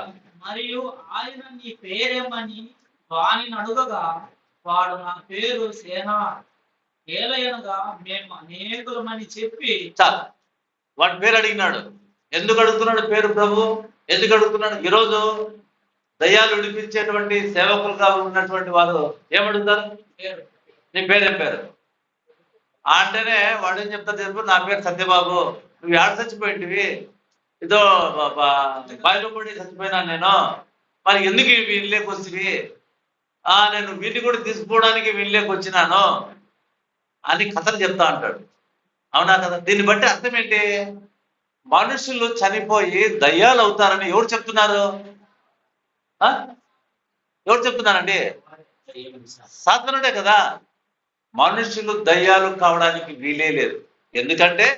మరియు ఆయన నీ పేరేమని వానిని అడుగగా వాడు నా పేరు సేన ఏలయనగా మేము అనేకులమని చెప్పి. చాలు, వాడి పేరు అడిగినాడు. ఎందుకు అడుగుతున్నాడు పేరు ప్రభు? ఎందుకు అడుగుతున్నాడు? ఈరోజు దయ్యాలు విడిపించేటువంటి సేవకులుగా ఉన్నటువంటి వారు ఏమడుగుతారు? నీ పేరేం పేరు అంటేనే వాడు ఏం చెప్తారు చెప్పు? నా పేరు సత్యబాబు. నువ్వు ఏడ చచ్చిపోయింటివి? ఏదో బాయిలో పడి చచ్చిపోయినాను నేను. మరి ఎందుకు వీళ్ళకి వచ్చివి? నేను వీటిని కూడా తీసుకోవడానికి వీళ్ళకి వచ్చినాను అని కథలు చెప్తా అంటాడు. అవునా కదా? దీన్ని బట్టి అర్థం ఏంటి? మనుషులు చనిపోయి దయ్యాలు అవుతారని ఎవరు చెప్తున్నారు? ఎవరు చెప్తున్నారండి? సాతానుడే కదా. మనుషులు దయ్యాలు కావడానికి వీలే లేదు. ఎందుకంటే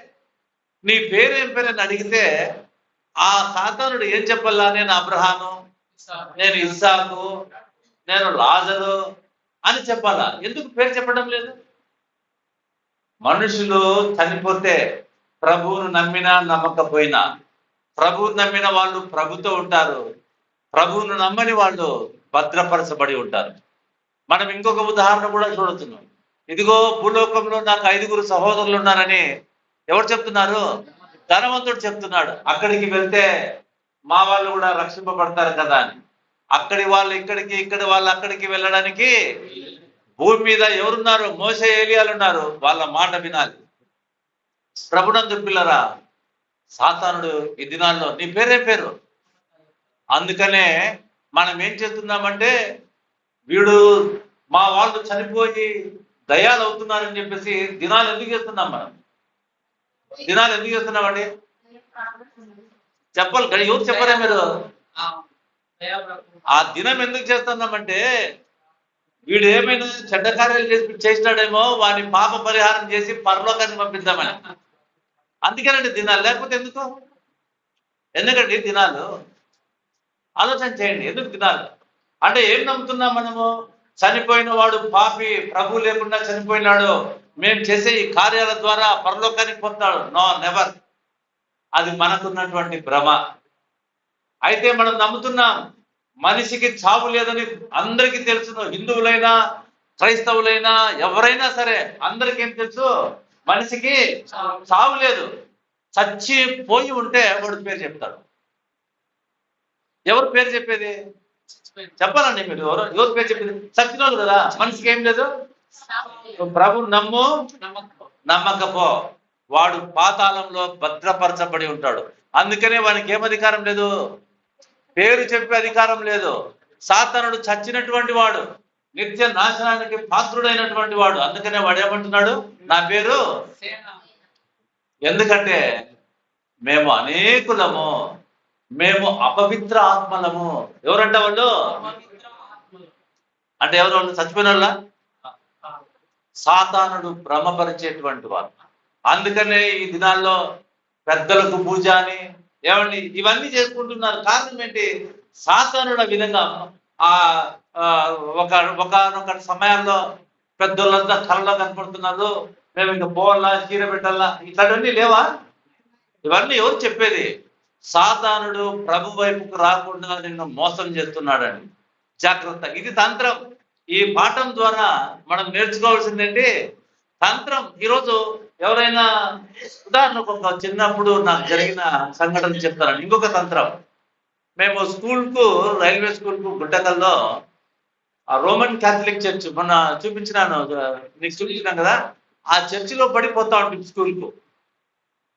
నీ పేరేం పేరని అడిగితే ఆ సాతానుడు ఏం చెప్పాలా? నేను అబ్రహాము, నేను ఇస్సాకు, నేను లాజరు అని చెప్పాలా? ఎందుకు పేరు చెప్పడం లేదు? మనుషులు చనిపోతే ప్రభువును నమ్మినా నమ్మకపోయినా, ప్రభువును నమ్మిన వాళ్ళు ప్రభుతో ఉంటారు, ప్రభువును నమ్మని వాళ్ళు భద్రపరచబడి ఉంటారు. మనం ఇంకొక ఉదాహరణ కూడా చూడుతున్నాం. ఇదిగో భూలోకంలో నాకు 5 సహోదరులు ఉన్నారని ఎవరు చెప్తున్నారు? ధనవంతుడు చెప్తున్నాడు. అక్కడికి వెళ్తే మా వాళ్ళు కూడా రక్షింపబడతారు కదా అని. అక్కడి వాళ్ళు ఇక్కడికి, ఇక్కడి వాళ్ళు అక్కడికి వెళ్ళడానికి భూమి మీద ఎవరున్నారు? మోసే, ఏలియాలు ఉన్నారు. వాళ్ళ మాట వినాలి. ప్రభునందు పిల్లరా, సాతానుడు ఈ దినాల్లో నీ పేరేం పేరు? అందుకనే మనం ఏం చేస్తున్నామంటే, వీడు మా వాళ్ళు చనిపోయి దయ్యాలు అవుతున్నారని చెప్పేసి దినాలు ఎందుకు చేస్తున్నాం? దినాలు ఎందుకు చేస్తున్నామండి? చెప్పాలి కదా, ఎవరు చెప్పారా మీరు? ఆ దినం ఎందుకు చేస్తున్నామంటే వీడు ఏమైనా చెడ్డ కార్యాలు చేసినాడేమో వాని పాప పరిహారం చేసి పరలోకాన్ని పంపిద్దామని. అందుకేనండి దినాలు, లేకపోతే ఎందుకండి దినాలు? ఆలోచన చేయండి, ఎందుకు దినాలు? అంటే ఏం నమ్ముతున్నాం మనము? చనిపోయిన వాడు పాపి, ప్రభు లేకుండా చనిపోయినాడు, మేము చేసే ఈ కార్యాల ద్వారా పరలోకానికి పోతాడు. No, never. అది మనకున్నటువంటి భ్రమ. అయితే మనం నమ్ముతున్నాం మనిషికి చావు లేదని అందరికీ తెలుసును. హిందువులైనా క్రైస్తవులైనా ఎవరైనా సరే అందరికీ ఏం తెలుసు? మనిషికి చావు లేదు. చచ్చిపోయి ఉంటే వాడు పేరు చెప్తాడు. ఎవరు పేరు చెప్పేది? చెప్పాలండి మీరు. ఎవరు పేరు చెప్పేది? చచ్చినోళ్ళు కదా. మనిషికి ఏం లేదు. ప్రభు నమ్ము, నమ్మకపో, వాడు పాతాళంలో భద్రపరచబడి ఉంటాడు. అందుకనే వానికి ఏం అధికారం లేదు? పేరు చెప్పే అధికారం లేదు. సాతానుడు చచ్చినటువంటి వాడు, నిత్య నాశనానికి పాత్రుడైనటువంటి వాడు. అందుకనే వాడు ఏమంటున్నాడు? నా పేరు. ఎందుకంటే మేము అనేకులము, మేము అపవిత్ర ఆత్మలము. ఎవరంట వాళ్ళు? అంటే ఎవరు వాళ్ళు? చచ్చిపోయిన వాళ్ళ? సాతానుడు భ్రమపరిచేటువంటి వాడు. అందుకనే ఈ దినాల్లో పెద్దలకు పూజ అని ఏమండి ఇవన్నీ చేసుకుంటున్నారు. కారణం ఏంటి? సాతానుడు ఆ విధంగా ఒకనొక సమయాల్లో పెద్దోళ్ళంతా కళ్ళలో కనపడుతున్నారు, మేము ఇంకా పోవాలా, చీర పెట్టాలా, ఇట్లాంటివన్నీ లేవా? ఇవన్నీ ఎవరు చెప్పేది? సాతానుడు ప్రభు వైపుకు రాకుండా నిన్ను మోసం చేస్తున్నాడని. జాగ్రత్త. ఇది తంత్రం. ఈ పాఠం ద్వారా మనం నేర్చుకోవాల్సిందేంటి? తంత్రం. ఈరోజు ఎవరైనా ఉదాహరణకు ఒక చిన్నప్పుడు నాకు జరిగిన సంఘటన చెప్తారండి. ఇంకొక తంత్రం. మేము స్కూల్కు, రైల్వే స్కూల్కు గుడ్డకల్లో ఆ రోమన్ క్యాథలిక్ చర్చ్ మొన్న చూపించినాను, నీకు చూపించినాం కదా, ఆ చర్చిలో పడిపోతా ఉంటుంది. స్కూల్కు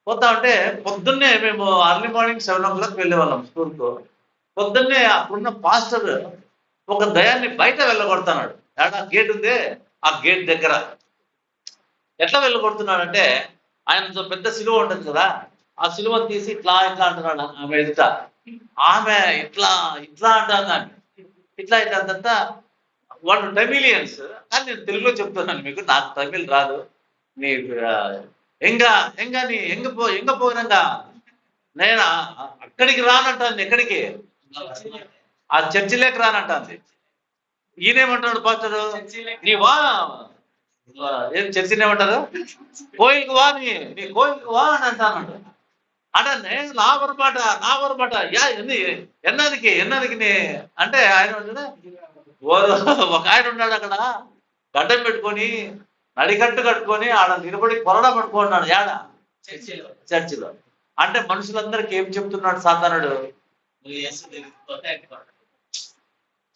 పోతా ఉంటే పొద్దున్నే మేము అర్లీ మార్నింగ్ 7 o'clock వెళ్ళేవాళ్ళం స్కూల్కు. పొద్దున్నే అప్పుడున్న పాస్టర్ ఒక దయాన్ని బయట వెళ్ళగొడుతున్నాడు. ఏడా గేట్ ఉంది, ఆ గేట్ దగ్గర. ఎట్లా వెళ్ళగొడుతున్నాడంటే ఆయన పెద్ద సిలువ ఉంటుంది కదా, ఆ సిలువ తీసి ఇట్లా ఇట్లా అంటున్నాడు ఆమె ఎదుట. ఆమె ఇట్లా ఇట్లా అంటాను, ఇట్లా ఇట్లా అంతా. వాళ్ళు టమిలియన్స్. కానీ నేను తెలుగులో చెప్తున్నాను మీకు, నాకు తమిళ్ రాదు. నీ ఎంగ పోయినాక నేను అక్కడికి రానంటాను. ఎక్కడికి? ఆ చర్చిలోకి రానంటాంది. ఈయనేమంటాడు పాస్టరు? నీ వా ఏం చర్చిని ఏమంటారు? కోయిల్కి వా, నీ కోయిల్కి వా అని అంటాను. అంటే నేను నా పొరపాట ఎన్నదికి నీ అంటే ఆయన ఒక ఆయన ఉన్నాడు అక్కడ, గడ్డం పెట్టుకొని నడికట్టు కట్టుకొని ఆడ నిలబడి కొరడా పట్టుకున్నాడు. ఏడ? చర్చిలో. అంటే మనుషులందరికీ ఏం చెప్తున్నాడు సాతానుడు?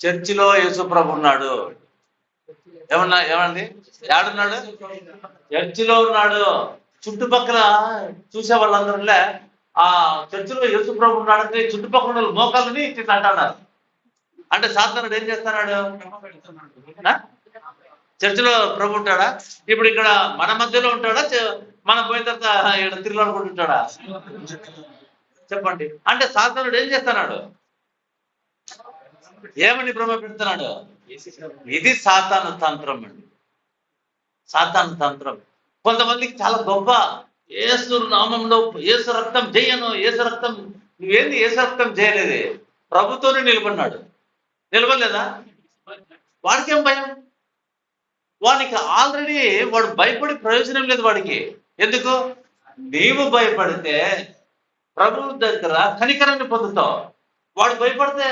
చర్చిలో యేసుప్రభు ఉన్నాడు. ఏమండి? ఏడున్నాడు? చర్చిలో ఉన్నాడు. చుట్టుపక్కల చూసే వాళ్ళందరిలో ఆ చర్చిలో యేసుప్రభు ఉన్నాడంటే చుట్టుపక్కల మోకాలని ఇట్లా అంటున్నారు. అంటే సాతానుడు ఏం చేస్తున్నాడు? చర్చిలో ప్రభు ఉంటాడా? ఇప్పుడు ఇక్కడ మన మధ్యలో ఉంటాడా? మనం పోయిన తర్వాత ఇక్కడ తిరుగులాడుకుంటుంటాడా? చెప్పండి. అంటే సాతానుడు ఏం చేస్తున్నాడు? ఏమని భ్రమ పెడుతున్నాడు? ఇది సాతాను తంత్రం అండి. సాతాను తంత్రం. కొంతమందికి చాలా గొప్ప, యేసు నామంలో యేసు రక్తం చేయను, యేసు రక్తం. నువ్వేంది యేసు రక్తం చేయలేదే? ప్రభుతోనే నిలబడలేదా? వాడికేం భయం? వాడికి ఆల్రెడీ వాడు భయపడి ప్రయోజనం లేదు వాడికి. ఎందుకు? నీవు భయపడితే ప్రభు దగ్గర కనికరాన్ని పొందుతావు. వాడు భయపడితే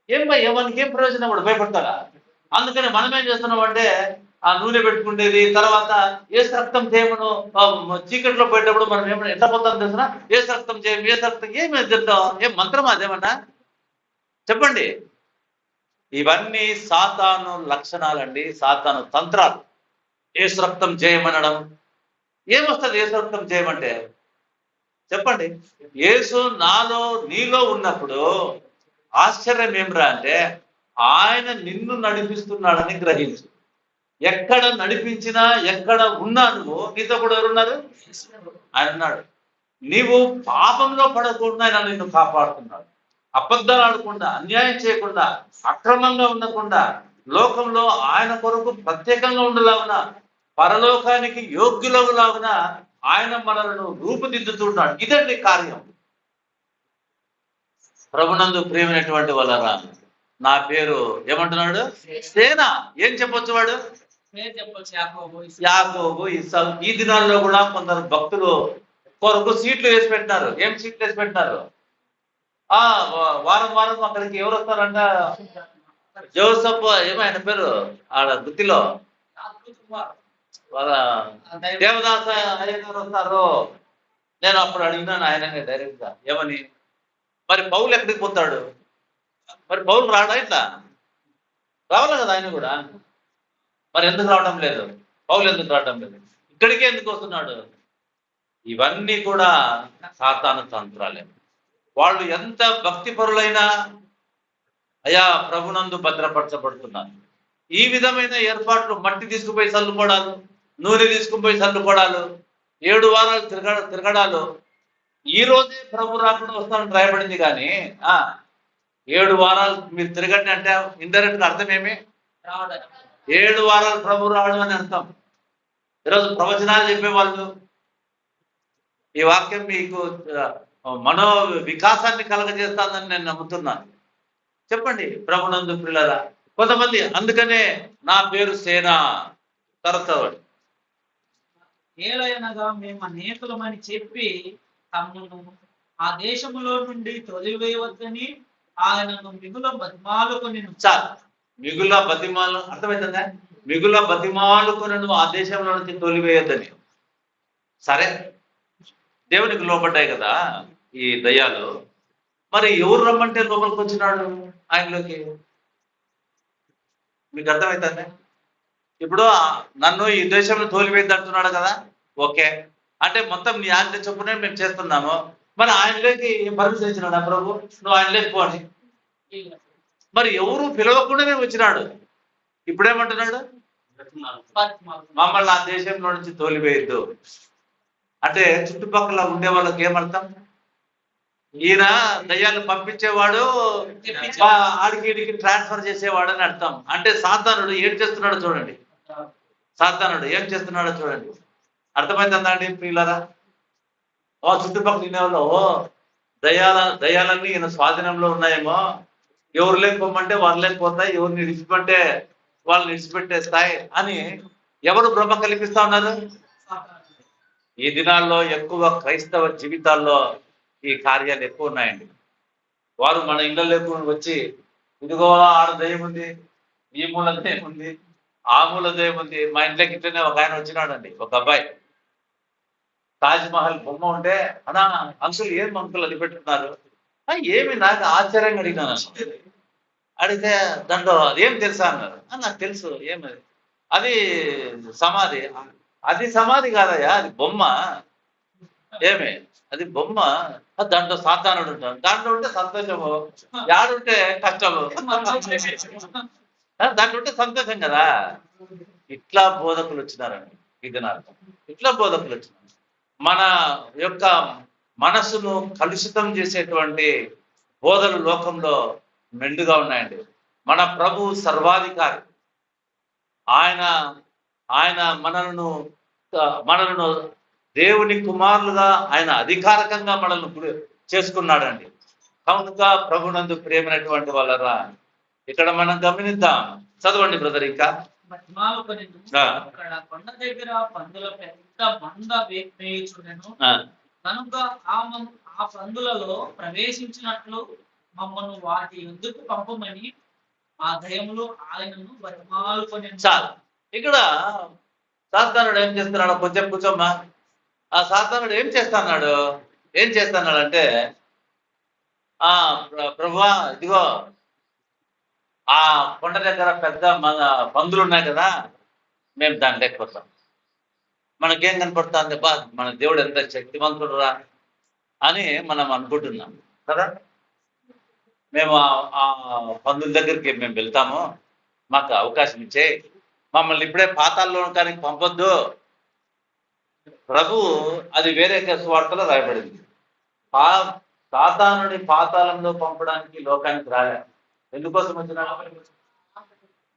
ఏం భయం? వానికి ఏం ప్రయోజనం? వాడు భయపడతాడా? అందుకని మనం ఏం చేస్తున్నాం అంటే ఆ నూనె పెట్టుకునేది, తర్వాత యేసు రక్తం చేయమను. చీకట్లో పోయేటప్పుడు మనం ఏమన్నా ఎట్లా పోతాం తెలిసిన? యేసు రక్తం చేయము, యేసు రక్తం ఏమి చెప్తాం? ఏం మంత్రం అదేమన్నా? చెప్పండి. ఇవన్నీ సాతాను లక్షణాలండి, సాతాను తంత్రాలు. యేసు రక్తం చేయమనడం. ఏమొస్తుంది యేసు రక్తం చేయమంటే? చెప్పండి. యేసు నాలో నీలో ఉన్నప్పుడు ఆశ్చర్యం ఏమిరా అంటే ఆయన నిన్ను నడిపిస్తున్నాడని గ్రహించు. ఎక్కడ నడిపించినా, ఎక్కడ ఉన్నా నువ్వు, నీతో కూడా ఎవరున్నారు? ఆయన ఉన్నాడు. నీవు పాపంలో పడకుండా ఆయన నిన్ను కాపాడుతున్నాడు. అబద్ధాలు ఆడకుండా, అన్యాయం చేయకుండా, అక్రమంగా ఉండకుండా, లోకంలో ఆయన కొరకు ప్రత్యేకంగా ఉండలాగున, పరలోకానికి యోగ్యులగులాగున ఆయన మనలను రూపుదిద్దుతున్నాడు. ఇదండి కార్యం. ప్రభునందు ప్రియమైనటువంటి వాళ్ళరా, నా పేరు ఏమంటున్నాడు? సేన. ఏం చెప్పొచ్చు వాడు? పేరు చెప్పొచ్చు, యాకోబు, యాకోబు, ఇస్సాకు. ఈ దినాల్లో కూడా కొందరు భక్తులు కొరకు సీట్లు వేసి పెట్టినారు. ఏం సీట్లు వేసి పెట్టినారు? వారం వారం అక్కడికి ఎవరు వస్తారంట? జోసఫ్ ఏమో ఆయన పేరు ఆడ గుత్తిలో వాళ్ళ దేవదాస అయ్యగారు వస్తారు. నేను అప్పుడు అడిగినాను ఆయననే డైరెక్ట్ గా, ఏమని, మరి పౌలు ఎక్కడికి పోతాడు? మరి పౌలు రాడా? ఇట్లా రావాలి కదా ఆయన కూడా. మరి ఎందుకు రావడం లేదు? పౌలు ఎందుకు రావడం లేదు? ఇక్కడికే ఎందుకు వస్తున్నాడు? ఇవన్నీ కూడా సాతాను తంత్రాలే. వాళ్ళు ఎంత భక్తి పరులైనా అయా ప్రభునందు భద్రపరచబడుతున్నారు. ఈ విధమైన ఏర్పాట్లు, మట్టి తీసుకుపోయి చల్లుకోవడాలు, నూనె తీసుకుపోయి చల్లుకోవడాలు, 7 వారాలు తిరగడాలు, ఈ రోజే ప్రభు రాకుండా వస్తానని రాయబడింది. కానీ 7 వారాలు మీరు తిరగండి అంటే ఇండైరెక్ట్ గా అర్థం ఏమి? 7 వారాలు ప్రభు రావడం అని అర్థం. ఈరోజు ప్రవచనాలు చెప్పేవాళ్ళు, ఈ వాక్యం మీకు మనో వికాసాన్ని కలగజేస్తానని నేను నమ్ముతున్నాను. చెప్పండి ప్రభునందు పిల్లరా. కొంతమంది అందుకనే నా పేరు సేన తరచవాడు. ఏలయనగా మేము అనేకులమని చెప్పి తమ్మును ఆ దేశములో నుండి తొలివేయవద్దని ఆయనను మిగుల బతిమాలుకొని. చాలు, మిగుల బతిమాలు అర్థమవుతుందా? మిగుల బతిమాలుకొని ఆ దేశంలో నుంచి తొలివేయొద్దని. సరే, దేవునికి లోపడ్డాయి కదా ఈ దయ్యాలు. మరి ఎవరు రమ్మంటే లోపలికి వచ్చినాడు ఆయనలోకి? మీకు అర్థమవుతుంది? ఇప్పుడు నన్ను ఈ దేశంలో తోలివేద్ది అంటున్నాడు కదా, ఓకే అంటే మొత్తం నీ ఆజ్ఞ చొప్పునే మేము చేస్తున్నాము. మరి ఆయనలోకి పర్మిషన్ ఇచ్చినాడు ప్రభు, నువ్వు ఆయనలోకి పోని. మరి ఎవరు పిలవకుండానే వచ్చినాడు. ఇప్పుడేమంటున్నాడు? మమ్మల్ని ఆ దేశంలో నుంచి తోలివేయద్దు అంటే చుట్టుపక్కల ఉండే వాళ్ళకి ఏమర్థం? ఈయన దయ్యాలు పంపించేవాడు, ఆడికి ఈడికి ట్రాన్స్ఫర్ చేసేవాడు అని అర్థం. అంటే సాతానుడు ఏం చేస్తున్నాడో చూడండి. సాతానుడు ఏం చేస్తున్నాడో చూడండి. అర్థమవుతుందా అండి ప్రియులారా? చుట్టుపక్కల వినేవాళ్ళు దయ్యాలన్నీ ఈయన స్వాధీనంలో ఉన్నాయేమో, ఎవరు లేకపోమంటే వాళ్ళు లేకపోతాయి, ఎవరిని విడిచిపెట్టే వాళ్ళని విడిచిపెట్టేస్తాయి అని ఎవరు భ్రమ కల్పిస్తా ఉన్నారు? ఈ దినాల్లో ఎక్కువ క్రైస్తవ జీవితాల్లో ఈ కార్యాలు ఎక్కువ ఉన్నాయండి. వారు మన ఇళ్ళలోకి వచ్చి, ఇదిగో ఆడ దయ్యం ఉంది, ఈ మూల దయ్యం ఉంది, ఆ మూల దయ్యం ఉంది. మా ఇంట్లోకి ఇట్లనే ఒక ఆయన వచ్చినాడండి, ఒక అబ్బాయి. తాజ్ మహల్ బొమ్మ ఉంటే, అన్నా అంకుల్ ఏం అంకుల్ అది పెట్టుకున్నారు? ఏమి నాకు ఆశ్చర్యంగా అడిగినాను. అడిగితే దాంట్లో అదేం తెలుసా అన్నారు. నాకు తెలుసు, ఏమది? అది సమాధి. అది సమాధి కాదయ్యా, అది బొమ్మ. ఏమి అది బొమ్మ? దాంట్లో సాతానుడు ఉంటాడు, దాంట్లో ఉంటే సంతోషము, యాడుంటే కష్టము, దాంట్లో ఉంటే సంతోషం కదా. ఇట్లా బోధకులు వచ్చినారండి ఈ దినాలు. ఇట్లా బోధకులు వచ్చినారు. మన యొక్క మనస్సును కలుషితం చేసేటువంటి బోధలు లోకంలో మెండుగా ఉన్నాయండి. మన ప్రభు సర్వాధికారి. ఆయన మనలను దేవుని కుమారులుగా ఆయన అధికారికంగా మనల్ని చేసుకున్నాడండి. కనుక ప్రభునందు ప్రేమైనటువంటి వాళ్ళరా, ఇక్కడ మనం గమనిద్దాం. చదవండి బ్రదర్. ఇంకా కొండ దగ్గర పందుల పెద్ద మంద వేయుచుండెను కనుక ఆ పందులలో ప్రవేశించినట్లు మమ్మల్ని వాటి ఎందుకు పంపమని ఆ దయములో ఆయనను బతిమాలుకొని. చాలు. ఇక్కడ సాతానుడు ఏం చేస్తున్నాడు? కొంచెం కూర్చోమ్మా. ఆ సాతానుడు ఏం చేస్తున్నాడు అంటే, ప్రభువా ఇదిగో ఆ కొండ దగ్గర పెద్ద పందులు ఉన్నాయి కదా, మేము దాన్ని లేకపోతాం. మనకేం కనపడుతుంది? బా మన దేవుడు ఎంత శక్తివంతుడు రా అని మనం అనుకుంటున్నాం కదా. మేము ఆ పందుల దగ్గరికి మేము వెళ్తాము, మాకు అవకాశం ఇచ్చే, మమ్మల్ని ఇప్పుడే పాతాల్లో కానీ పంపొద్దు. ప్రభు అది వేరే సువార్తలో రాయబడింది. సాతానుని పాతాళంలో పంపడానికి లోకానికి రాలే. ఎందుకోసం వచ్చినాడు?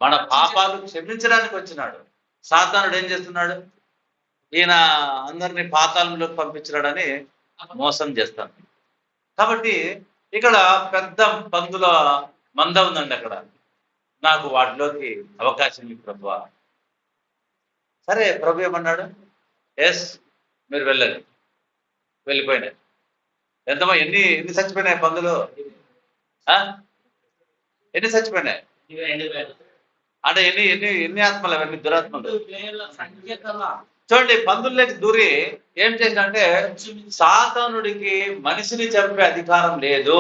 మన పాపాలు క్షమించడానికి వచ్చినాడు. సాతానుడు ఏం చేస్తున్నాడు? ఈయన అందరినీ పాతాళంలోకి పంపించినాడని మోసం చేస్తాను. కాబట్టి ఇక్కడ పెద్ద పందుల మంద ఉందండి. అక్కడ నాకు వాటిలోకి అవకాశం ఇవ్వు ప్రభువా. సరే, ప్రభు ఏమన్నాడు? ఎస్, మీరు వెళ్ళండి. వెళ్ళిపోయినాయి. ఎన్ని చచ్చిపోయినాయి పందులు? ఎన్ని చచ్చిపోయినాయి అంటే ఎన్ని ఆత్మలు? అవన్నీ దురాత్మలు. చూడండి, పందుల్లోకి దూరి ఏం చేసిందంటే, సాతానుడికి మనిషిని చంపే అధికారం లేదు.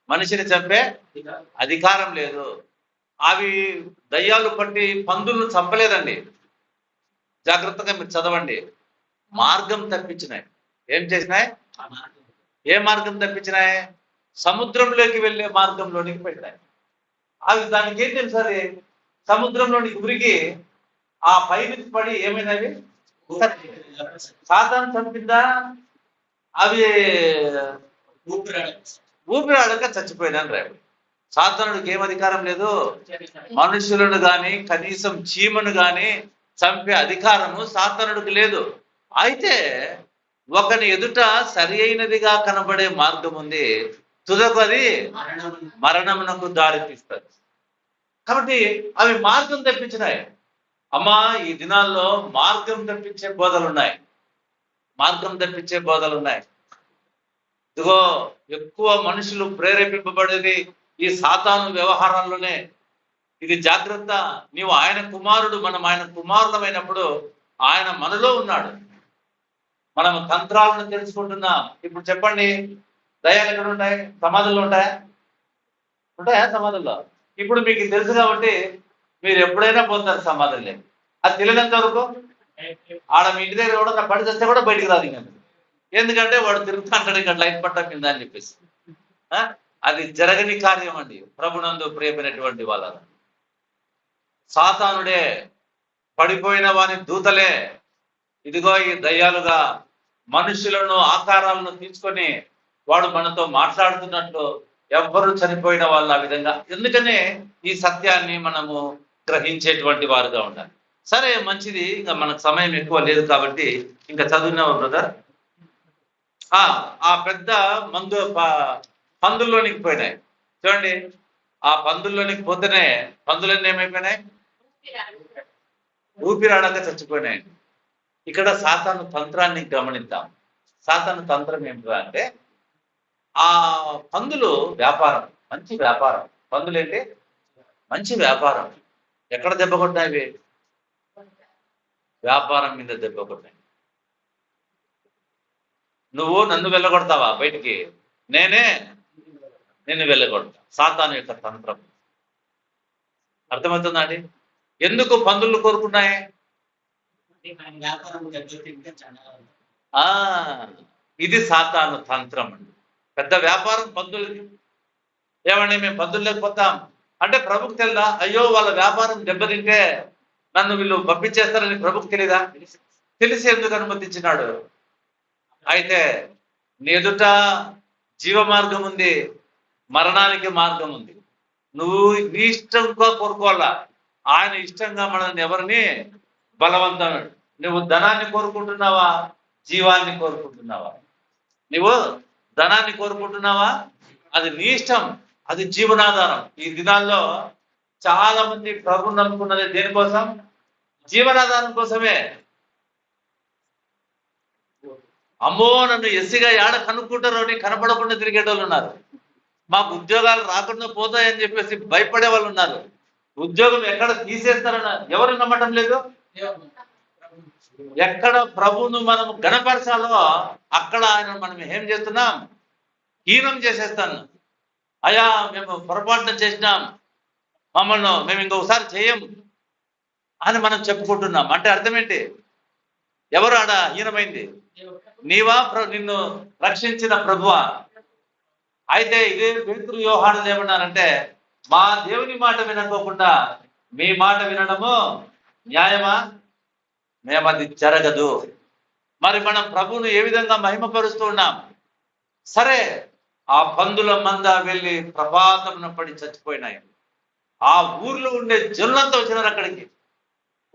మనిషిని చంపే అధికారం లేదు. అవి దయ్యాలు పట్టి పందులను చంపలేదండి. జాగ్రత్తగా మీరు చదవండి. మార్గం తప్పించినాయి. ఏం చేసినాయి? ఏ మార్గం తప్పించినాయి? సముద్రంలోకి వెళ్ళే మార్గంలోనికి పెట్టాయి. అవి దానికి ఏం తెలుసు? అది సముద్రంలోనికి ఉరిగి ఆ పైనుంచి పడి ఏమైనవి? సాతాను చంపిందా? అవి ఊపిరాడక చచ్చిపోయినాను రేపు. సాతానుడికి ఏం అధికారం లేదు. మనుషులను గాని కనీసం చీమను గాని చంపే అధికారము సాతానుడికి లేదు. అయితే ఒకని ఎదుట సరి అయినదిగా కనబడే మార్గం ఉంది, తుదకు అది మరణమునకు దారి తీస్తుంది. కాబట్టి అవి మార్గం తప్పించినాయి. అమ్మా, ఈ దినాల్లో మార్గం తప్పించే బోధలు ఉన్నాయి. మార్గం తప్పించే బోధలు ఉన్నాయి. ఇదిగో, ఎక్కువ మనుషులు ప్రేరేపింపబడేది ఈ సాతాను వ్యవహారాల్లోనే. ఇది జాగ్రత్త. నీవు ఆయన కుమారుడు, మనం ఆయన కుమారులమైనప్పుడు ఆయన మనలో ఉన్నాడు. మనం తంత్రాలను తెలుసుకుంటున్నాం. ఇప్పుడు చెప్పండి, దయాలు ఎక్కడ ఉంటాయి? సమాధుల్లో ఉంటాయా? సమాధుల్లో. ఇప్పుడు మీకు తెలుసు కాబట్టి మీరు ఎప్పుడైనా పోతారు సమాధులే. అది తెలియనంత వరకు ఆడ మీ ఇంటి దగ్గర కూడా పడి చేస్తే కూడా బయటికి రాదు. ఇంకా ఎందుకంటే వాడు తిరుగుతూ అంటాడు ఇక్కడ లైట్ పట్టా కింద అని చెప్పేసి. అది జరగని కార్యం అండి. ప్రభునందు ప్రియమైనటువంటి వాళ్ళ, సాతానుడే, పడిపోయిన వాని దూతలే ఇదిగో ఈ దయ్యాలుగా మనుషులను ఆకారాలను తీసుకొని వాడు మనతో మాట్లాడుతున్నట్లు ఎవ్వరు చనిపోయిన వాళ్ళు ఆ విధంగా. ఎందుకనే ఈ సత్యాన్ని మనము గ్రహించేటువంటి వారుగా ఉండాలి. సరే, మంచిది. ఇంకా మనకు సమయం ఎక్కువ లేదు కాబట్టి ఇంకా చదివినావా బ్రదర్? ఆ పెద్ద పందుల్లోనికి పోయినాయి. చూడండి, ఆ పందుల్లోనికి పోతేనే పందులన్నీ ఏమైపోయినాయి? ఊపిరాడక చచ్చిపోయినాయి. ఇక్కడ సాతాను తంత్రాన్ని గమనిద్దాం. సాతాను తంత్రం ఏమిటా అంటే, ఆ పందులు వ్యాపారం, మంచి వ్యాపారం. పందులు ఏంటి? మంచి వ్యాపారం. ఎక్కడ దెబ్బ కొట్టినాయి? వ్యాపారం మీద దెబ్బ కొట్టినాయి. నువ్వు నన్ను వెళ్ళగొడతావా బయటికి? నిన్ను వెళ్ళగొడతా. సాతాను యొక్క తంత్రం. అర్థమవుతుందా అండి? ఎందుకు పందులు కోరుకున్నాయి? ఇది సాతాను తంత్రం అండి. పెద్ద వ్యాపారం పందులకి. ఏమండి, మేము పందులు లేకపోతాం అంటే ప్రభుకు తెలీదా? అయ్యో, వాళ్ళ వ్యాపారం దెబ్బతింటే నన్ను వీళ్ళు పంపించేస్తారని ప్రభుకు తెలీదా? తెలిసి ఎందుకు అనుమతించినాడు? అయితే నీ ఎదుట జీవ మార్గం ఉంది, మరణానికి మార్గం ఉంది. నువ్వు నీ ఇష్టంగా కోరుకోవాలా. ఆయన ఇష్టంగా మనల్ని ఎవరిని బలవంతం. నువ్వు ధనాన్ని కోరుకుంటున్నావా? జీవాన్ని కోరుకుంటున్నావా? నువ్వు ధనాన్ని కోరుకుంటున్నావా? అది నీ ఇష్టం, అది జీవనాధారం. ఈ దినాల్లో చాలా మంది ప్రభుని నమ్ముకున్నది దేనికోసం? జీవనాధారం కోసమే. అమ్మో, నన్ను ఎస్సీగా ఏడ కనుక్కుంటారో అని కనపడకుండా తిరిగేటోళ్ళు ఉన్నారు. మాకు ఉద్యోగాలు రాకుండా పోతాయని చెప్పేసి భయపడే వాళ్ళు ఉన్నారు. ఉద్యోగం ఎక్కడ తీసేస్తారన్న ఎవరు నమ్మటం లేదు. ఎక్కడ ప్రభువును మనం గణపరచాలో అక్కడ ఆయన మనం ఏం చేస్తున్నాం? హీనం చేసేస్తాను. అయ్యా, మేము పొరపాటున చేసినాం, మమ్మల్ని మేము ఇంకొకసారి చేయం అని మనం చెప్పుకుంటున్నాం. అంటే అర్థం ఏంటి? ఎవరు ఆడ హీనమైంది? నీవా? నిన్ను రక్షించిన ప్రభువా? అయితే ఇదే పేతురు యోహానులు ఏమన్నారంటే, మా దేవుని మాట వినకోకుండా మీ మాట వినడము న్యాయమా? మేమది జరగదు. మరి మనం ప్రభువును ఏ విధంగా మహిమపరుస్తూ ఉన్నాం? సరే, ఆ పందుల మంద వెళ్ళి ప్రపాతంలో పడి చచ్చిపోయినాయి. ఆ ఊర్లో ఉండే జనులంతా వచ్చినారు అక్కడికి.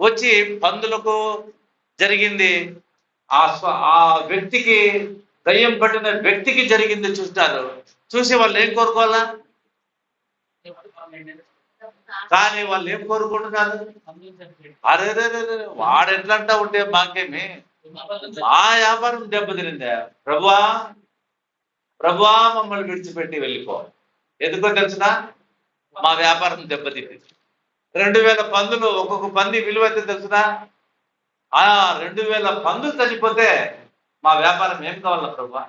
వచ్చి పందులకు జరిగింది, ఆ వ్యక్తికి, దయ్యం పట్టిన వ్యక్తికి జరిగింది చూస్తారు. చూసి వాళ్ళు ఏం కోరుకోవాలా? కానీ వాళ్ళు ఏం కోరుకుంటున్నారు? అరే వాడు ఎట్లంటా ఉంటే మాకేమి, ఆ వ్యాపారం దెబ్బతినిందా? ప్రభువా మమ్మల్ని విడిచిపెట్టి వెళ్ళిపో. ఎందుకో తెలుసునా? మా వ్యాపారం దెబ్బతింది. 2000 పందులు, ఒక్కొక్క పంది విలువ అయితే తెలుసునా? ఆ 2000 పందులు చనిపోతే మా వ్యాపారం ఏం కావాలా ప్రభువా?